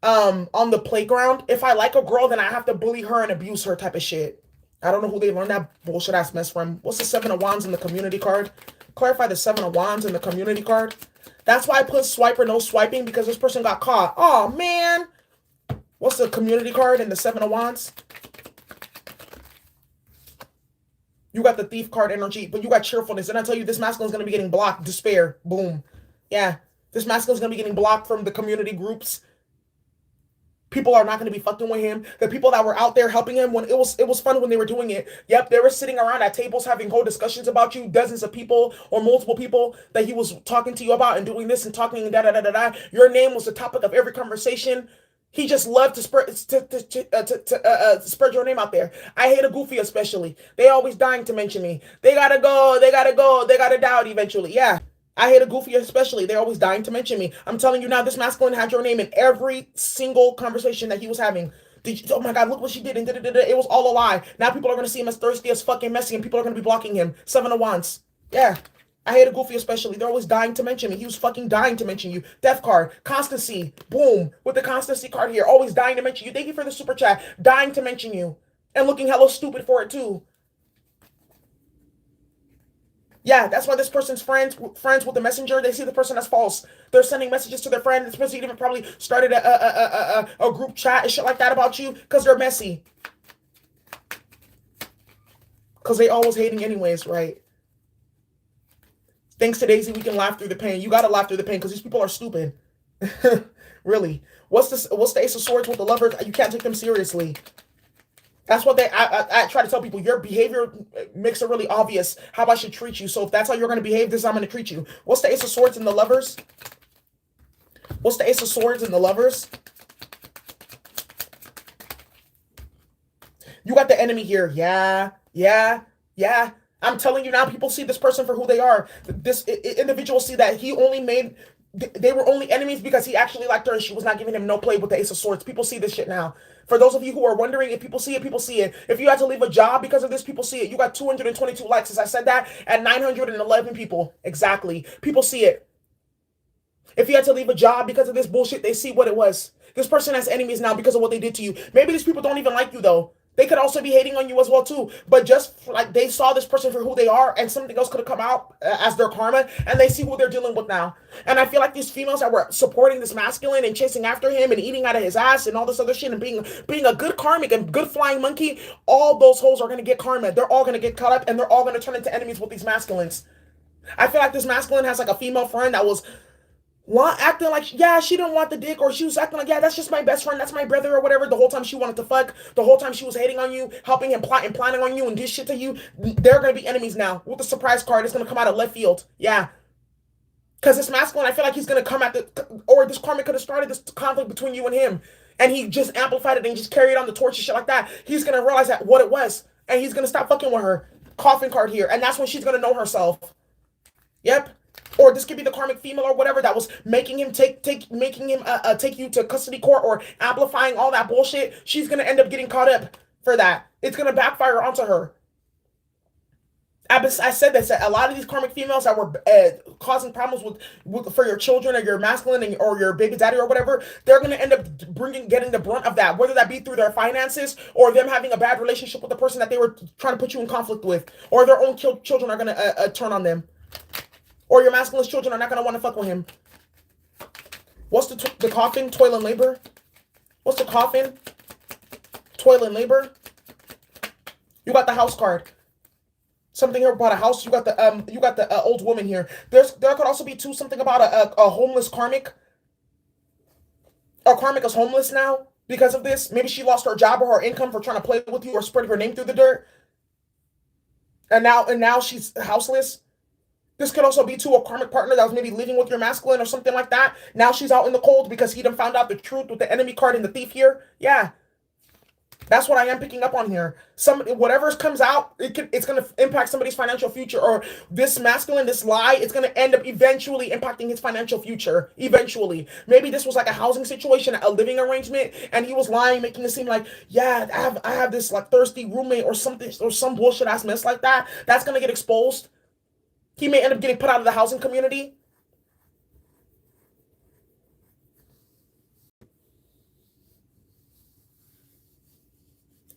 [SPEAKER 1] on the playground, if I like a girl, then I have to bully her and abuse her type of shit. I don't know who they learned that bullshit ass mess from. What's the Seven of Wands in the community card? Clarify the Seven of Wands in the community card. That's why I put swipe or no swiping, because this person got caught. Oh man. What's the community card in the Seven of Wands? You got the thief card energy, but you got cheerfulness. And I tell you, this masculine is going to be getting blocked. Despair. Boom. Yeah. This masculine is going to be getting blocked from the community groups. People are not going to be fucking with him. The people that were out there helping him, when it was fun when they were doing it. Yep, they were sitting around at tables having whole discussions about you. Dozens of people or multiple people that he was talking to you about and doing this and talking and da da da da da. Your name was the topic of every conversation. He just loved to spread your name out there. I hate a goofy especially. They always dying to mention me. They gotta go. They gotta go. They gotta doubt eventually. Yeah. I hate a goofy especially. They're always dying to mention me. I'm telling you now, this masculine had your name in every single conversation that he was having. Oh my God, look what she did. And it was all a lie. Now people are going to see him as thirsty as fucking messy, and people are going to be blocking him. Seven of Wands. Yeah. I hate a goofy especially. They're always dying to mention me. He was fucking dying to mention you. Death card. Constancy. Boom. With the constancy card here. Always dying to mention you. Thank you for the super chat. Dying to mention you. And looking hella stupid for it too. Yeah, that's why this person's friends with the messenger. They see the person as false. They're sending messages to their friend. This person even probably started a group chat and shit like that about you because they're messy. Because they always hating anyways, right? Thanks to Daisy, we can laugh through the pain. You gotta laugh through the pain because these people are stupid. Really. What's the Ace of Swords with the Lovers? You can't take them seriously. That's what I try to tell people. Your behavior makes it really obvious how I should treat you. So if that's how you're going to behave, this is how I'm going to treat you. What's the Ace of Swords in the Lovers? What's the Ace of Swords in the Lovers? You got the enemy here. Yeah. I'm telling you now, people see this person for who they are. This individual see that he only made... They were only enemies because he actually liked her and she was not giving him no play with the Ace of Swords. People see this shit now. For those of you who are wondering, if people see it, people see it. If you had to leave a job because of this, people see it. You got 222 likes as I said that, and 911 people. Exactly. People see it. If you had to leave a job because of this bullshit, they see what it was. This person has enemies now because of what they did to you. Maybe these people don't even like you though. They could also be hating on you as well too. But just like they saw this person for who they are, and something else could have come out as their karma, and they see who they're dealing with now. And I feel like these females that were supporting this masculine and chasing after him and eating out of his ass and all this other shit and being a good karmic and good flying monkey, all those hoes are going to get karma. They're all going to get caught up, and they're all going to turn into enemies with these masculines. I feel like this masculine has like a female friend that was acting like, yeah, she didn't want the dick, or she was acting like, yeah, that's just my best friend, that's my brother, or whatever. The whole time she wanted to fuck, the whole time she was hating on you, helping him plot and planning on you and do shit to you. They're going to be enemies now. With the surprise card, it's going to come out of left field. Yeah. Because this masculine, I feel like he's going to come at or this karmic could have started this conflict between you and him, and he just amplified it and just carried on the torch and shit like that. He's going to realize that what it was, and he's going to stop fucking with her. Coffin card here, and that's when she's going to know herself. Yep. Or this could be the karmic female or whatever that was making him take you to custody court or amplifying all that bullshit. She's gonna end up getting caught up for that. It's gonna backfire onto her. I said this. A lot of these karmic females that were causing problems for your children or your masculine or your baby daddy or whatever, they're gonna end up getting the brunt of that. Whether that be through their finances or them having a bad relationship with the person that they were trying to put you in conflict with, or their own children are gonna turn on them. Or your masculine's children are not going to want to fuck with him. What's the coffin? Toil and labor. What's the coffin? Toil and labor. You got the house card. Something here about a house. You got the old woman here. There could also be too something about a homeless karmic. A karmic is homeless now because of this. Maybe she lost her job or her income for trying to play with you or spread her name through the dirt. And now she's houseless. This could also be to a karmic partner that was maybe living with your masculine or something like that. Now she's out in the cold because he done found out the truth with the enemy card and the thief here. Yeah. That's what I am picking up on here. Whatever comes out, it's going to impact somebody's financial future. Or this masculine, this lie, it's going to end up eventually impacting his financial future. Eventually. Maybe this was like a housing situation, a living arrangement, and he was lying, making it seem like, yeah, I have this like thirsty roommate or something, or some bullshit ass mess like that. That's going to get exposed. He may end up getting put out of the housing community.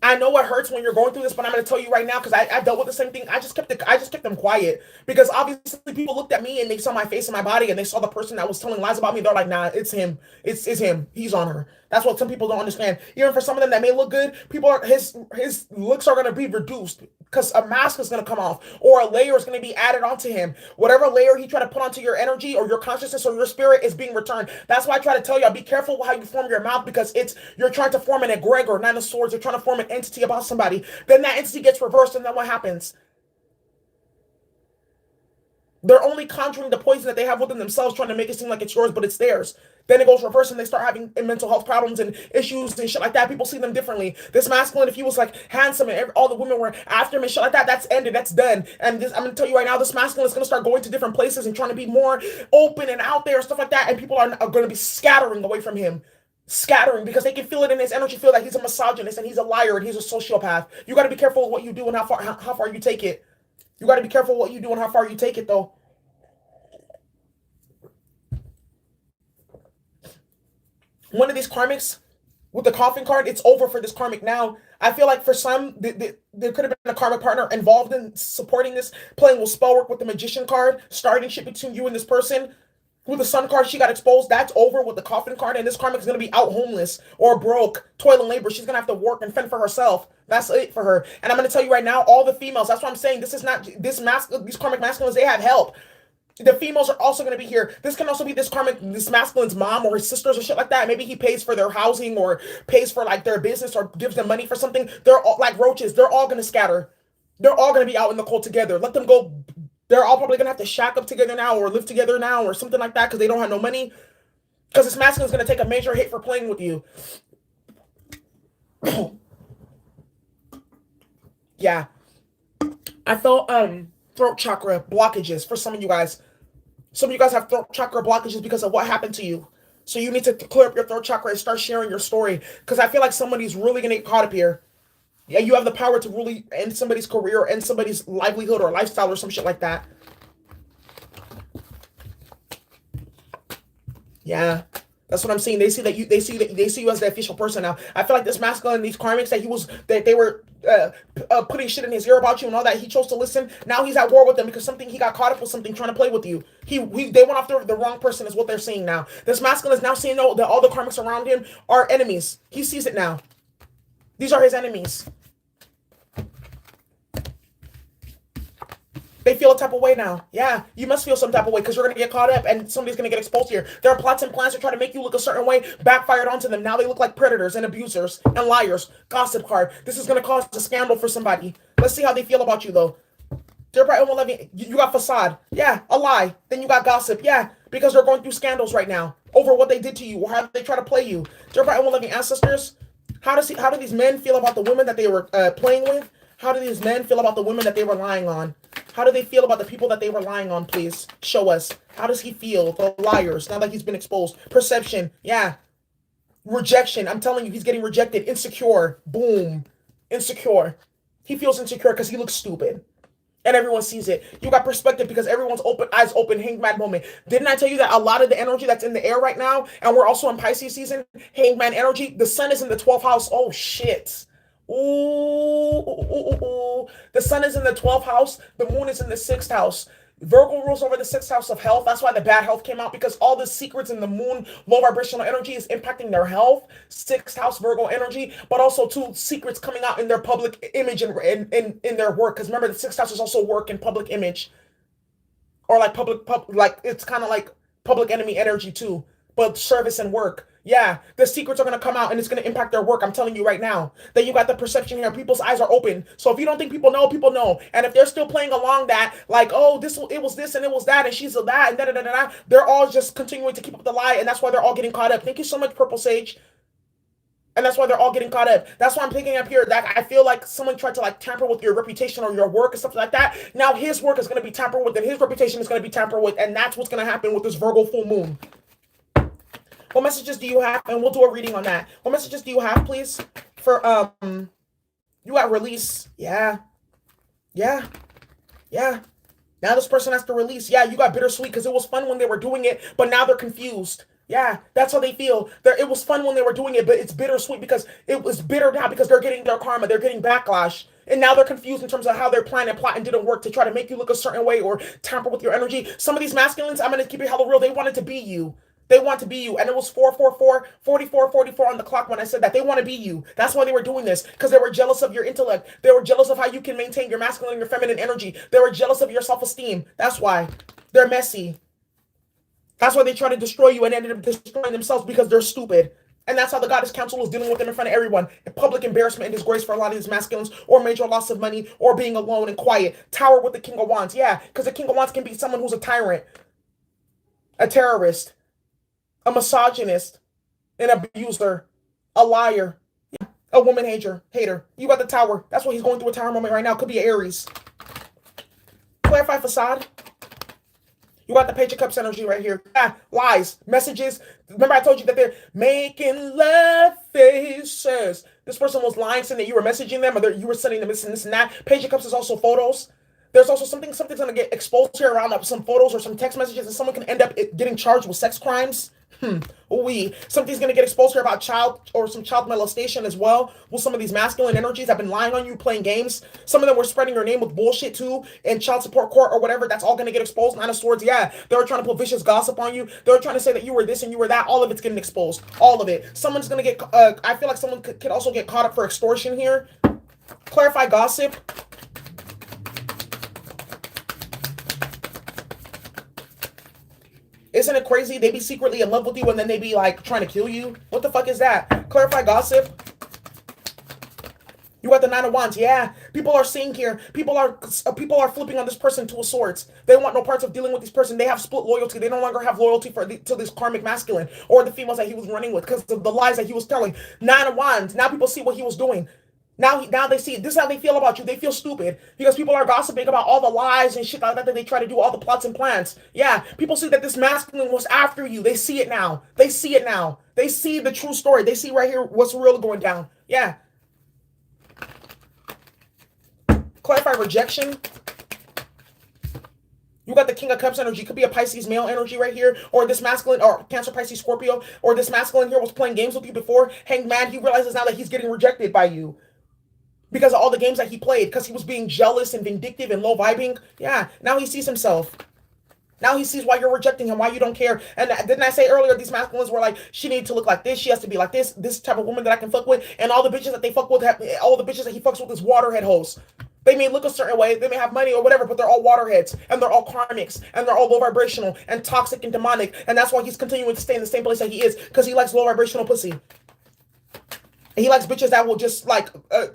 [SPEAKER 1] I know it hurts when you're going through this, but I'm going to tell you right now because I dealt with the same thing. I just kept them quiet because obviously people looked at me and they saw my face and my body and they saw the person that was telling lies about me. They're like, nah, it's him. It's him. He's on her. That's what some people don't understand. Even for some of them that may look good, people are his looks are going to be reduced because a mask is going to come off or a layer is going to be added onto him. Whatever layer he tried to put onto your energy or your consciousness or your spirit is being returned. That's why I try to tell you, be careful how you form your mouth because you're trying to form an egregor, nine of swords. You're trying to form an entity about somebody. Then that entity gets reversed, and then what happens? They're only conjuring the poison that they have within themselves, trying to make it seem like it's yours, but it's theirs. Then it goes reverse and they start having mental health problems and issues and shit like that. People see them differently. This masculine, if he was like handsome and all the women were after him and shit like that, that's ended, that's done. And I'm gonna tell you right now, this masculine is gonna start going to different places and trying to be more open and out there and stuff like that. And people are gonna be scattering away from him. Scattering because they can feel it in his energy, feel that he's a misogynist and he's a liar and he's a sociopath. You got to be careful with what you do and how far you take it. You got to be careful what you do and how far you take it, though. One of these karmics with the coffin card, it's over for this karmic now. I feel like for some, there could have been a karmic partner involved in supporting this, playing with spell work with the magician card, starting shit between you and this person. With the sun card, she got exposed. That's over with the coffin card, and this karmic is gonna be out homeless or broke, toil and labor. She's gonna have to work and fend for herself. That's it for her. And I'm gonna tell you right now, all the females. That's what I'm saying. This is not this these karmic masculines. They have help. The females are also going to be here. This can also be this masculine's mom or his sisters or shit like that. Maybe he pays for their housing or pays for like their business or gives them money for something. They're all like roaches. They're all going to scatter. They're all going to be out in the cold together. Let them go. They're all probably going to have to shack up together now or live together now or something like that because they don't have no money. Because this masculine is going to take a major hit for playing with you. Yeah. I felt throat chakra blockages for some of you guys. Some of you guys have throat chakra blockages because of what happened to you. So you need to clear up your throat chakra and start sharing your story. Because I feel like somebody's really going to get caught up here. Yeah, you have the power to really end somebody's career, end somebody's livelihood or lifestyle or some shit like that. Yeah. That's what I'm saying. They see you as the official person now. I feel like this masculine, these karmics that they were putting shit in his ear about you and all that. He chose to listen. Now he's at war with them because he got caught up with something trying to play with you. They went after the wrong person is what they're saying now. This masculine is now seeing that all the karmics around him are enemies. He sees it now. These are his enemies. They feel a type of way now. Yeah, you must feel some type of way because you're going to get caught up and somebody's going to get exposed here. There are plots and plans to try to make you look a certain way, backfired onto them. Now they look like predators and abusers and liars. Gossip card. This is going to cause a scandal for somebody. Let's see how they feel about you, though. Dear Bright 111, you got facade. Yeah, a lie. Then you got gossip. Yeah, because they're going through scandals right now over what they did to you or how they try to play you. Dear Bright 111 ancestors, how do these men feel about the women that they were playing with? How do these men feel about the women that they were lying on? How do they feel about the people that they were lying on, please? Show us. How does he feel? The liars, now that he's been exposed. Perception, yeah. Rejection, I'm telling you, he's getting rejected. Insecure, boom. Insecure. He feels insecure because he looks stupid. And everyone sees it. You got perspective because everyone's eyes open, hangman moment. Didn't I tell you that a lot of the energy that's in the air right now, and we're also in Pisces season, hangman energy, the sun is in the 12th house. Oh, shit. Ooh. The sun is in the 12th house. The moon is in the 6th house. Virgo rules over the 6th house of health. That's why the bad health came out because all the secrets in the moon, low vibrational energy is impacting their health. 6th house Virgo energy, but also two secrets coming out in their public image and in their work. Because remember, the 6th house is also work and public image, or like like it's kind of like public enemy energy too, but service and work. Yeah, the secrets are going to come out and it's going to impact their work. I'm telling you right now. Then you got the perception here. People's eyes are open. So if you don't think people know, people know. And if they're still playing along that, like, oh, it was this and it was that and she's a that and da-da-da-da-da, they're all just continuing to keep up the lie and that's why they're all getting caught up. Thank you so much, Purple Sage. And that's why they're all getting caught up. That's why I'm picking up here that I feel like someone tried to like tamper with your reputation or your work and stuff like that. Now his work is going to be tampered with and his reputation is going to be tampered with. And that's what's going to happen with this Virgo full moon. What messages do you have? And we'll do a reading on that. What messages do you have, please? For, you got release. Yeah. Now this person has to release. Yeah, you got bittersweet because it was fun when they were doing it, but now they're confused. Yeah, that's how they feel. It was fun when they were doing it, but it's bittersweet because it was bitter now because they're getting their karma, they're getting backlash. And now they're confused in terms of how their plan and plot and didn't work to try to make you look a certain way or tamper with your energy. Some of these masculines, I'm going to keep it hella real, they wanted to be you. They want to be you. And it was 444, 44, 44 on the clock when I said that. They want to be you. That's why they were doing this. Because they were jealous of your intellect. They were jealous of how you can maintain your masculine and your feminine energy. They were jealous of your self-esteem. That's why. They're messy. That's why they try to destroy you and ended up destroying themselves because they're stupid. And that's how the goddess council is dealing with them in front of everyone. Public embarrassment and disgrace for a lot of these masculines, or major loss of money, or being alone and quiet. Tower with the King of Wands. Yeah, because the King of Wands can be someone who's a tyrant, a terrorist, a misogynist, an abuser, a liar, a woman hater. You got the Tower. That's why he's going through a tower moment right now. Could be an Aries. Clarify facade. You got the Page of Cups energy right here. Ah, lies, messages. Remember I told you that they're making love faces. This person was lying, saying that you were messaging them or you were sending them this and that. Page of Cups is also photos. There's also something's going to get exposed here around some photos or some text messages, and someone can end up getting charged with sex crimes. Something's going to get exposed here about child or some child molestation as well. With some of these masculine energies have been lying on you, playing games. Some of them were spreading your name with bullshit too, in child support court or whatever. That's all going to get exposed. Nine of Swords, yeah. They were trying to put vicious gossip on you. They were trying to say that you were this and you were that. All of it's getting exposed. All of it. Someone's going to get, I feel like someone could also get caught up for extortion here. Clarify gossip. Isn't it crazy? They be secretly in love with you and then they be like trying to kill you. What the fuck is that? Clarify gossip. You got the Nine of Wands. Yeah, people are seeing here. People are flipping on this person to a swords. They want no parts of dealing with this person. They have split loyalty. They no longer have loyalty to this karmic masculine or the females that he was running with because of the lies that he was telling. Nine of Wands. Now people see what he was doing. Now they see it. This is how they feel about you. They feel stupid because people are gossiping about all the lies and shit like that they try to do, all the plots and plans. Yeah, people see that this masculine was after you. They see it now. They see it now. They see the true story. They see right here what's really going down. Yeah. Clarify rejection. You got the King of Cups energy. Could be a Pisces male energy right here. Or this masculine, or Cancer, Pisces, Scorpio. Or this masculine here was playing games with you before. Hanged man, he realizes now that he's getting rejected by you. Because of all the games that he played. Because he was being jealous and vindictive and low vibing. Yeah, now he sees himself. Now he sees why you're rejecting him, why you don't care. And didn't I say earlier, these masculines were like, she needs to look like this, she has to be like this type of woman that I can fuck with. And all the bitches that they fuck with, all the bitches that he fucks with is waterhead hoes. They may look a certain way, they may have money or whatever, but they're all waterheads, and they're all karmics, and they're all low vibrational, and toxic and demonic. And that's why he's continuing to stay in the same place that he is, because he likes low vibrational pussy. And he likes bitches that will just like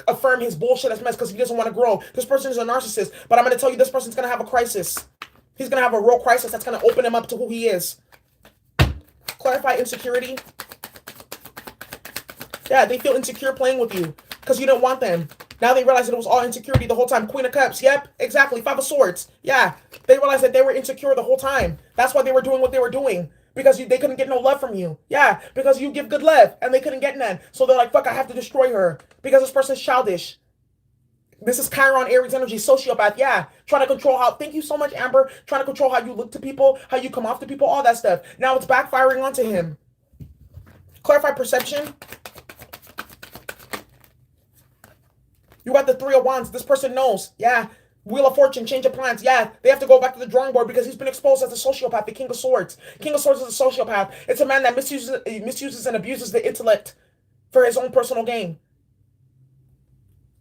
[SPEAKER 1] affirm his bullshit as mess because he doesn't want to grow. This person is a narcissist, but I'm going to tell you this person's going to have a crisis. He's going to have a real crisis that's going to open him up to who he is. Clarify insecurity. Yeah, they feel insecure playing with you because you didn't want them. Now they realize that it was all insecurity the whole time. Queen of Cups. Yep, exactly. Five of Swords. Yeah, they realized that they were insecure the whole time. That's why they were doing what they were doing. Because they couldn't get no love from you. Yeah, because you give good love and they couldn't get none. So they're like, fuck, I have to destroy her. Because this person's childish. This is Chiron, Aries energy, sociopath. Yeah, trying to control how, thank you so much, Amber. Trying to control how you look to people, how you come off to people, all that stuff. Now it's backfiring onto him. Clarify perception. You got the Three of Wands. This person knows. Yeah. Wheel of Fortune, change of plans. Yeah, they have to go back to the drawing board because he's been exposed as a sociopath, the King of Swords. King of Swords is a sociopath. It's a man that misuses and abuses the intellect for his own personal gain.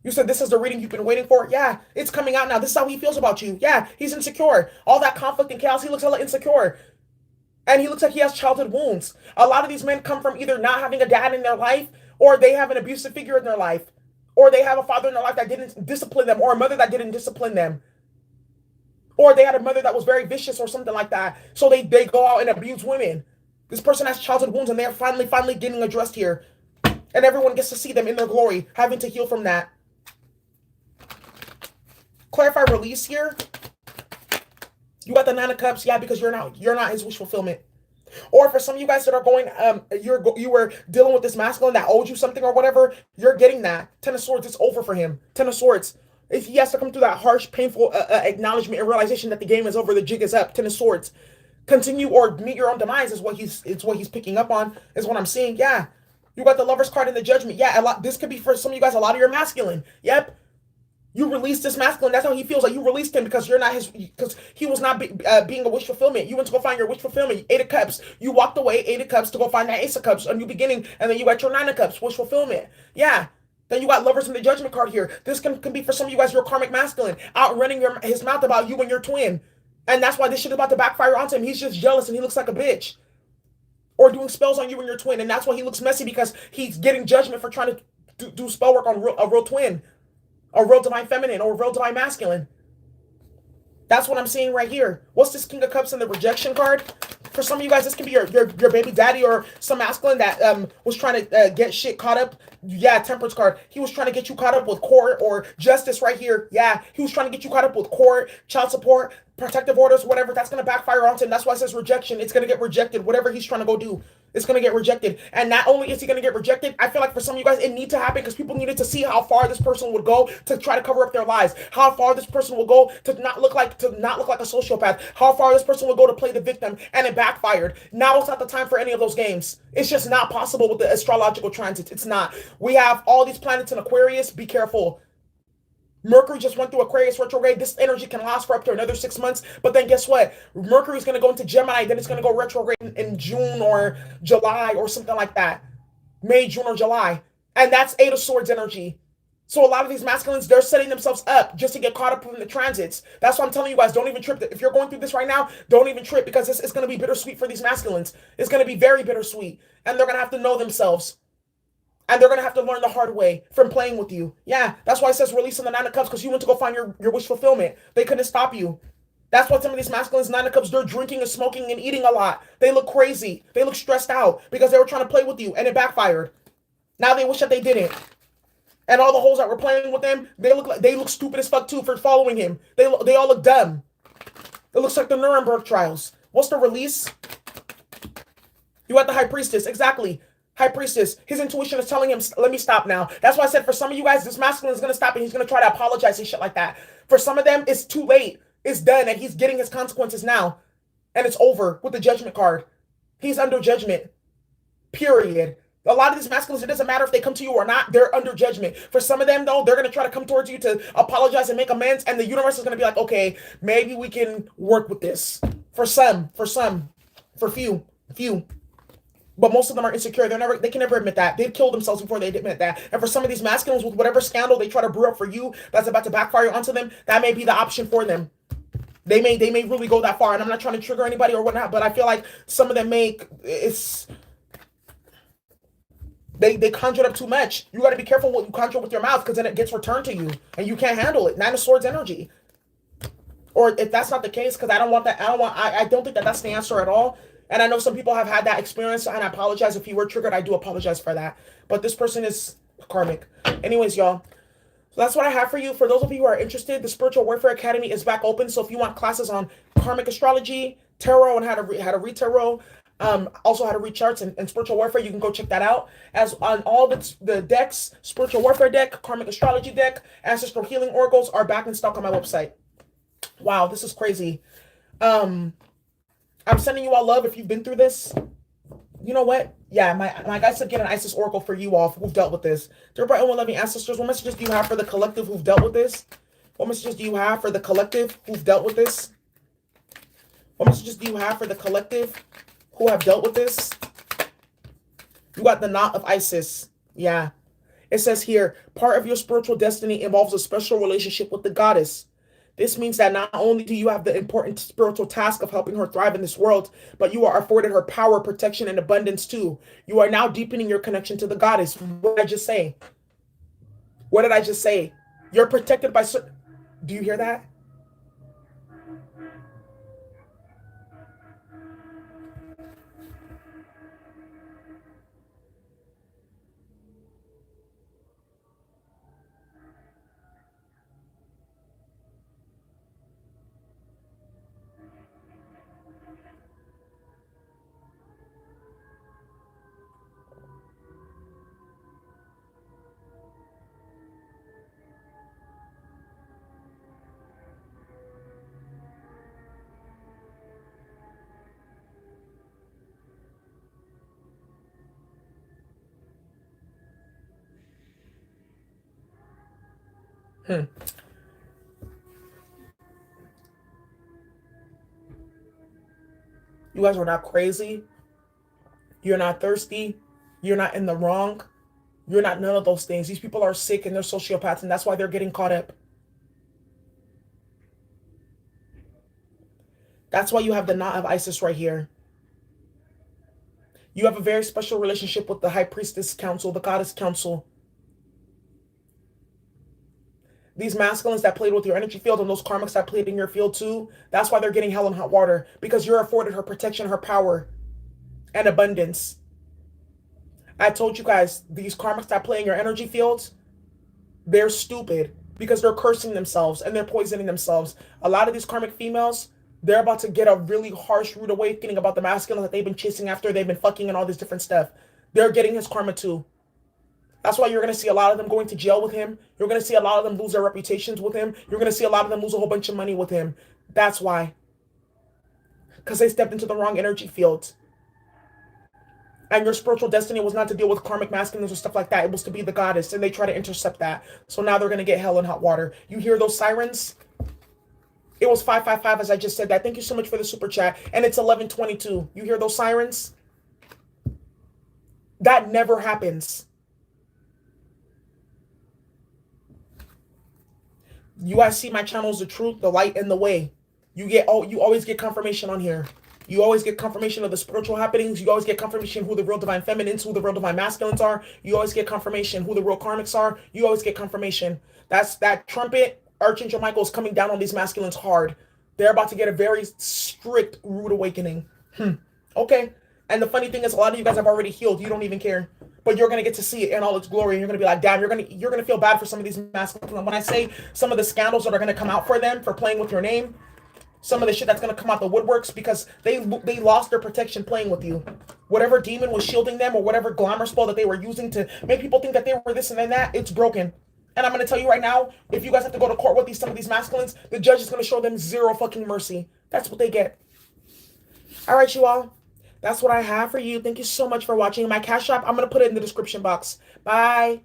[SPEAKER 1] You said this is the reading you've been waiting for? Yeah, it's coming out now. This is how he feels about you. Yeah, he's insecure. All that conflict and chaos, he looks hella insecure. And he looks like he has childhood wounds. A lot of these men come from either not having a dad in their life or they have an abusive figure in their life. Or they have a father in their life that didn't discipline them, or a mother that didn't discipline them. Or they had a mother that was very vicious or something like that. So they go out and abuse women. This person has childhood wounds and they're finally getting addressed here. And everyone gets to see them in their glory, having to heal from that. Clarify release here. You got the Nine of Cups, yeah, because you're not his wish fulfillment. Or for some of you guys that are going, you were dealing with this masculine that owed you something or whatever, you're getting that. Ten of Swords, it's over for him. Ten of Swords. If he has to come through that harsh, painful acknowledgement and realization that the game is over, the jig is up, Ten of Swords. Continue or meet your own demise is what he's picking up on, is what I'm seeing. Yeah. You got the Lover's card in the Judgment. Yeah, a lot. This could be for some of you guys. A lot of your masculine. Yep. You released this masculine. That's how he feels. Like you released him because you're not his. Because he was not being a wish fulfillment. You went to go find your wish fulfillment. Eight of Cups. You walked away. Eight of Cups to go find that Ace of Cups. A new beginning. And then you got your Nine of Cups. Wish fulfillment. Yeah. Then you got Lovers in the Judgment card here. This can be for some of you guys. Your karmic masculine outrunning his mouth about you and your twin. And that's why this shit is about to backfire onto him. He's just jealous and he looks like a bitch. Or doing spells on you and your twin. And that's why he looks messy, because he's getting judgment for trying to do spell work on a real twin. A real divine feminine or a real divine masculine. That's what I'm seeing right here. What's this King of Cups in the rejection card? For some of you guys, this can be your baby daddy or some masculine that was trying to get shit caught up. Yeah, Temperance card. He was trying to get you caught up with court or justice right here. Yeah, he was trying to get you caught up with court, child support, protective orders, whatever. That's going to backfire onto him. That's why it says rejection. It's going to get rejected. Whatever he's trying to go do, it's going to get rejected. And not only is he going to get rejected, I feel like for some of you guys, it needs to happen because people needed to see how far this person would go to try to cover up their lies. How far this person will go to not look like a sociopath. How far this person will go to play the victim, and it backfired. Now it's not the time for any of those games. It's just not possible with the astrological transits. It's not. We have all these planets in Aquarius. Be careful. Mercury just went through Aquarius retrograde. This energy can last for up to another 6 months. But then guess what? Mercury is going to go into Gemini. Then it's going to go retrograde in June or July or something like that. May, June, or July. And that's Eight of Swords energy. So a lot of these masculines, they're setting themselves up just to get caught up in the transits. That's why I'm telling you guys, don't even trip. If you're going through this right now, don't even trip, because it's going to be bittersweet for these masculines. It's going to be very bittersweet. And they're going to have to know themselves. And they're going to have to learn the hard way from playing with you. Yeah, that's why it says releasing the Nine of Cups, because you went to go find your wish fulfillment. They couldn't stop you. That's why some of these masculines, Nine of Cups, they're drinking and smoking and eating a lot. They look crazy. They look stressed out because they were trying to play with you and it backfired. Now they wish that they didn't. And all the hoes that were playing with them, they look stupid as fuck too for following him. They all look dumb. It looks like the Nuremberg trials. What's the release? You got the High Priestess. Exactly. High Priestess. His intuition is telling him, let me stop now. That's why I said for some of you guys, this masculine is going to stop and he's going to try to apologize and shit like that. For some of them, it's too late. It's done and he's getting his consequences now. And it's over with the Judgment card. He's under judgment. Period. A lot of these masculines, it doesn't matter if they come to you or not, they're under judgment. For some of them, though, they're going to try to come towards you to apologize and make amends, and the universe is going to be like, okay, maybe we can work with this. For few. But most of them are insecure. They can never admit that. They'd kill themselves before they admit that. And for some of these masculines, with whatever scandal they try to brew up for you that's about to backfire onto them, that may be the option for them. They may really go that far, and I'm not trying to trigger anybody or whatnot, but I feel like some of them They conjured up too much. You got to be careful what you conjure with your mouth, because then it gets returned to you and you can't handle it. Nine of Swords energy. Or if that's not the case, because I don't think that that's the answer at all. And I know some people have had that experience, and I apologize if you were triggered. I do apologize for that. But this person is karmic. Anyways, y'all. So that's what I have for you. For those of you who are interested, the Spiritual Warfare Academy is back open. So if you want classes on karmic astrology, tarot, and how to read tarot, also how to read charts and spiritual warfare, you can go check that out. As on all the decks, spiritual warfare deck, karmic astrology deck, ancestral healing oracles are back in stock on my website. Wow, this is crazy. I'm sending you all love if you've been through this. You know what? Yeah, my guys said get an Isis oracle for you all who've dealt with this. Dear bright and loving ancestors, what messages do you have for the collective who've dealt with this? What messages do you have for the collective who've dealt with this? What messages do you have for the collective who have dealt with this? You got the Knot of Isis. Yeah. It says here, part of your spiritual destiny involves a special relationship with the goddess. This means that not only do you have the important spiritual task of helping her thrive in this world, but you are afforded her power, protection, and abundance too. You are now deepening your connection to the goddess. What did I just say? What did I just say? You're protected by... Do you hear that? Hmm. You guys are not crazy. You're not thirsty. You're not in the wrong. You're not none of those things. These people are sick and they're sociopaths, and that's why they're getting caught up. That's why you have the knot of Isis right here. You have a very special relationship with the High Priestess Council, the Goddess Council. These masculines that played with your energy field and those karmics that played in your field too, that's why they're getting hell and hot water. Because you're afforded her protection, her power, and abundance. I told you guys, these karmics that play in your energy fields, they're stupid because they're cursing themselves and they're poisoning themselves. A lot of these karmic females, they're about to get a really harsh rude awakening about the masculine that they've been chasing after. They've been fucking and all this different stuff. They're getting his karma too. That's why you're going to see a lot of them going to jail with him. You're going to see a lot of them lose their reputations with him. You're going to see a lot of them lose a whole bunch of money with him. That's why. Because they stepped into the wrong energy field. And your spiritual destiny was not to deal with karmic masculines or stuff like that. It was to be the goddess, and they try to intercept that. So now they're going to get hell and hot water. You hear those sirens? It was 555 as I just said that. Thank you so much for the super chat. And it's 11:22. You hear those sirens? That never happens. You guys see my channel is the truth, the light, and the way. You always get confirmation on here. You always get confirmation of the spiritual happenings. You always get confirmation who the real divine feminines, who the real divine masculines are. You always get confirmation who the real karmics are. You always get confirmation. That's that trumpet. Archangel Michael is coming down on these masculines hard. They're about to get a very strict, rude awakening. Okay. And the funny thing is, a lot of you guys have already healed. You don't even care. But you're going to get to see it in all its glory. And you're going to be like, damn, you're going to feel bad for some of these masculines. When I say some of the scandals that are going to come out for them for playing with your name, some of the shit that's going to come out the woodworks because they lost their protection playing with you. Whatever demon was shielding them or whatever glamour spell that they were using to make people think that they were this and then that, it's broken. And I'm going to tell you right now, if you guys have to go to court with some of these masculines, the judge is going to show them zero fucking mercy. That's what they get. All right, you all. That's what I have for you. Thank you so much for watching. My Cash App, I'm going to put it in the description box. Bye.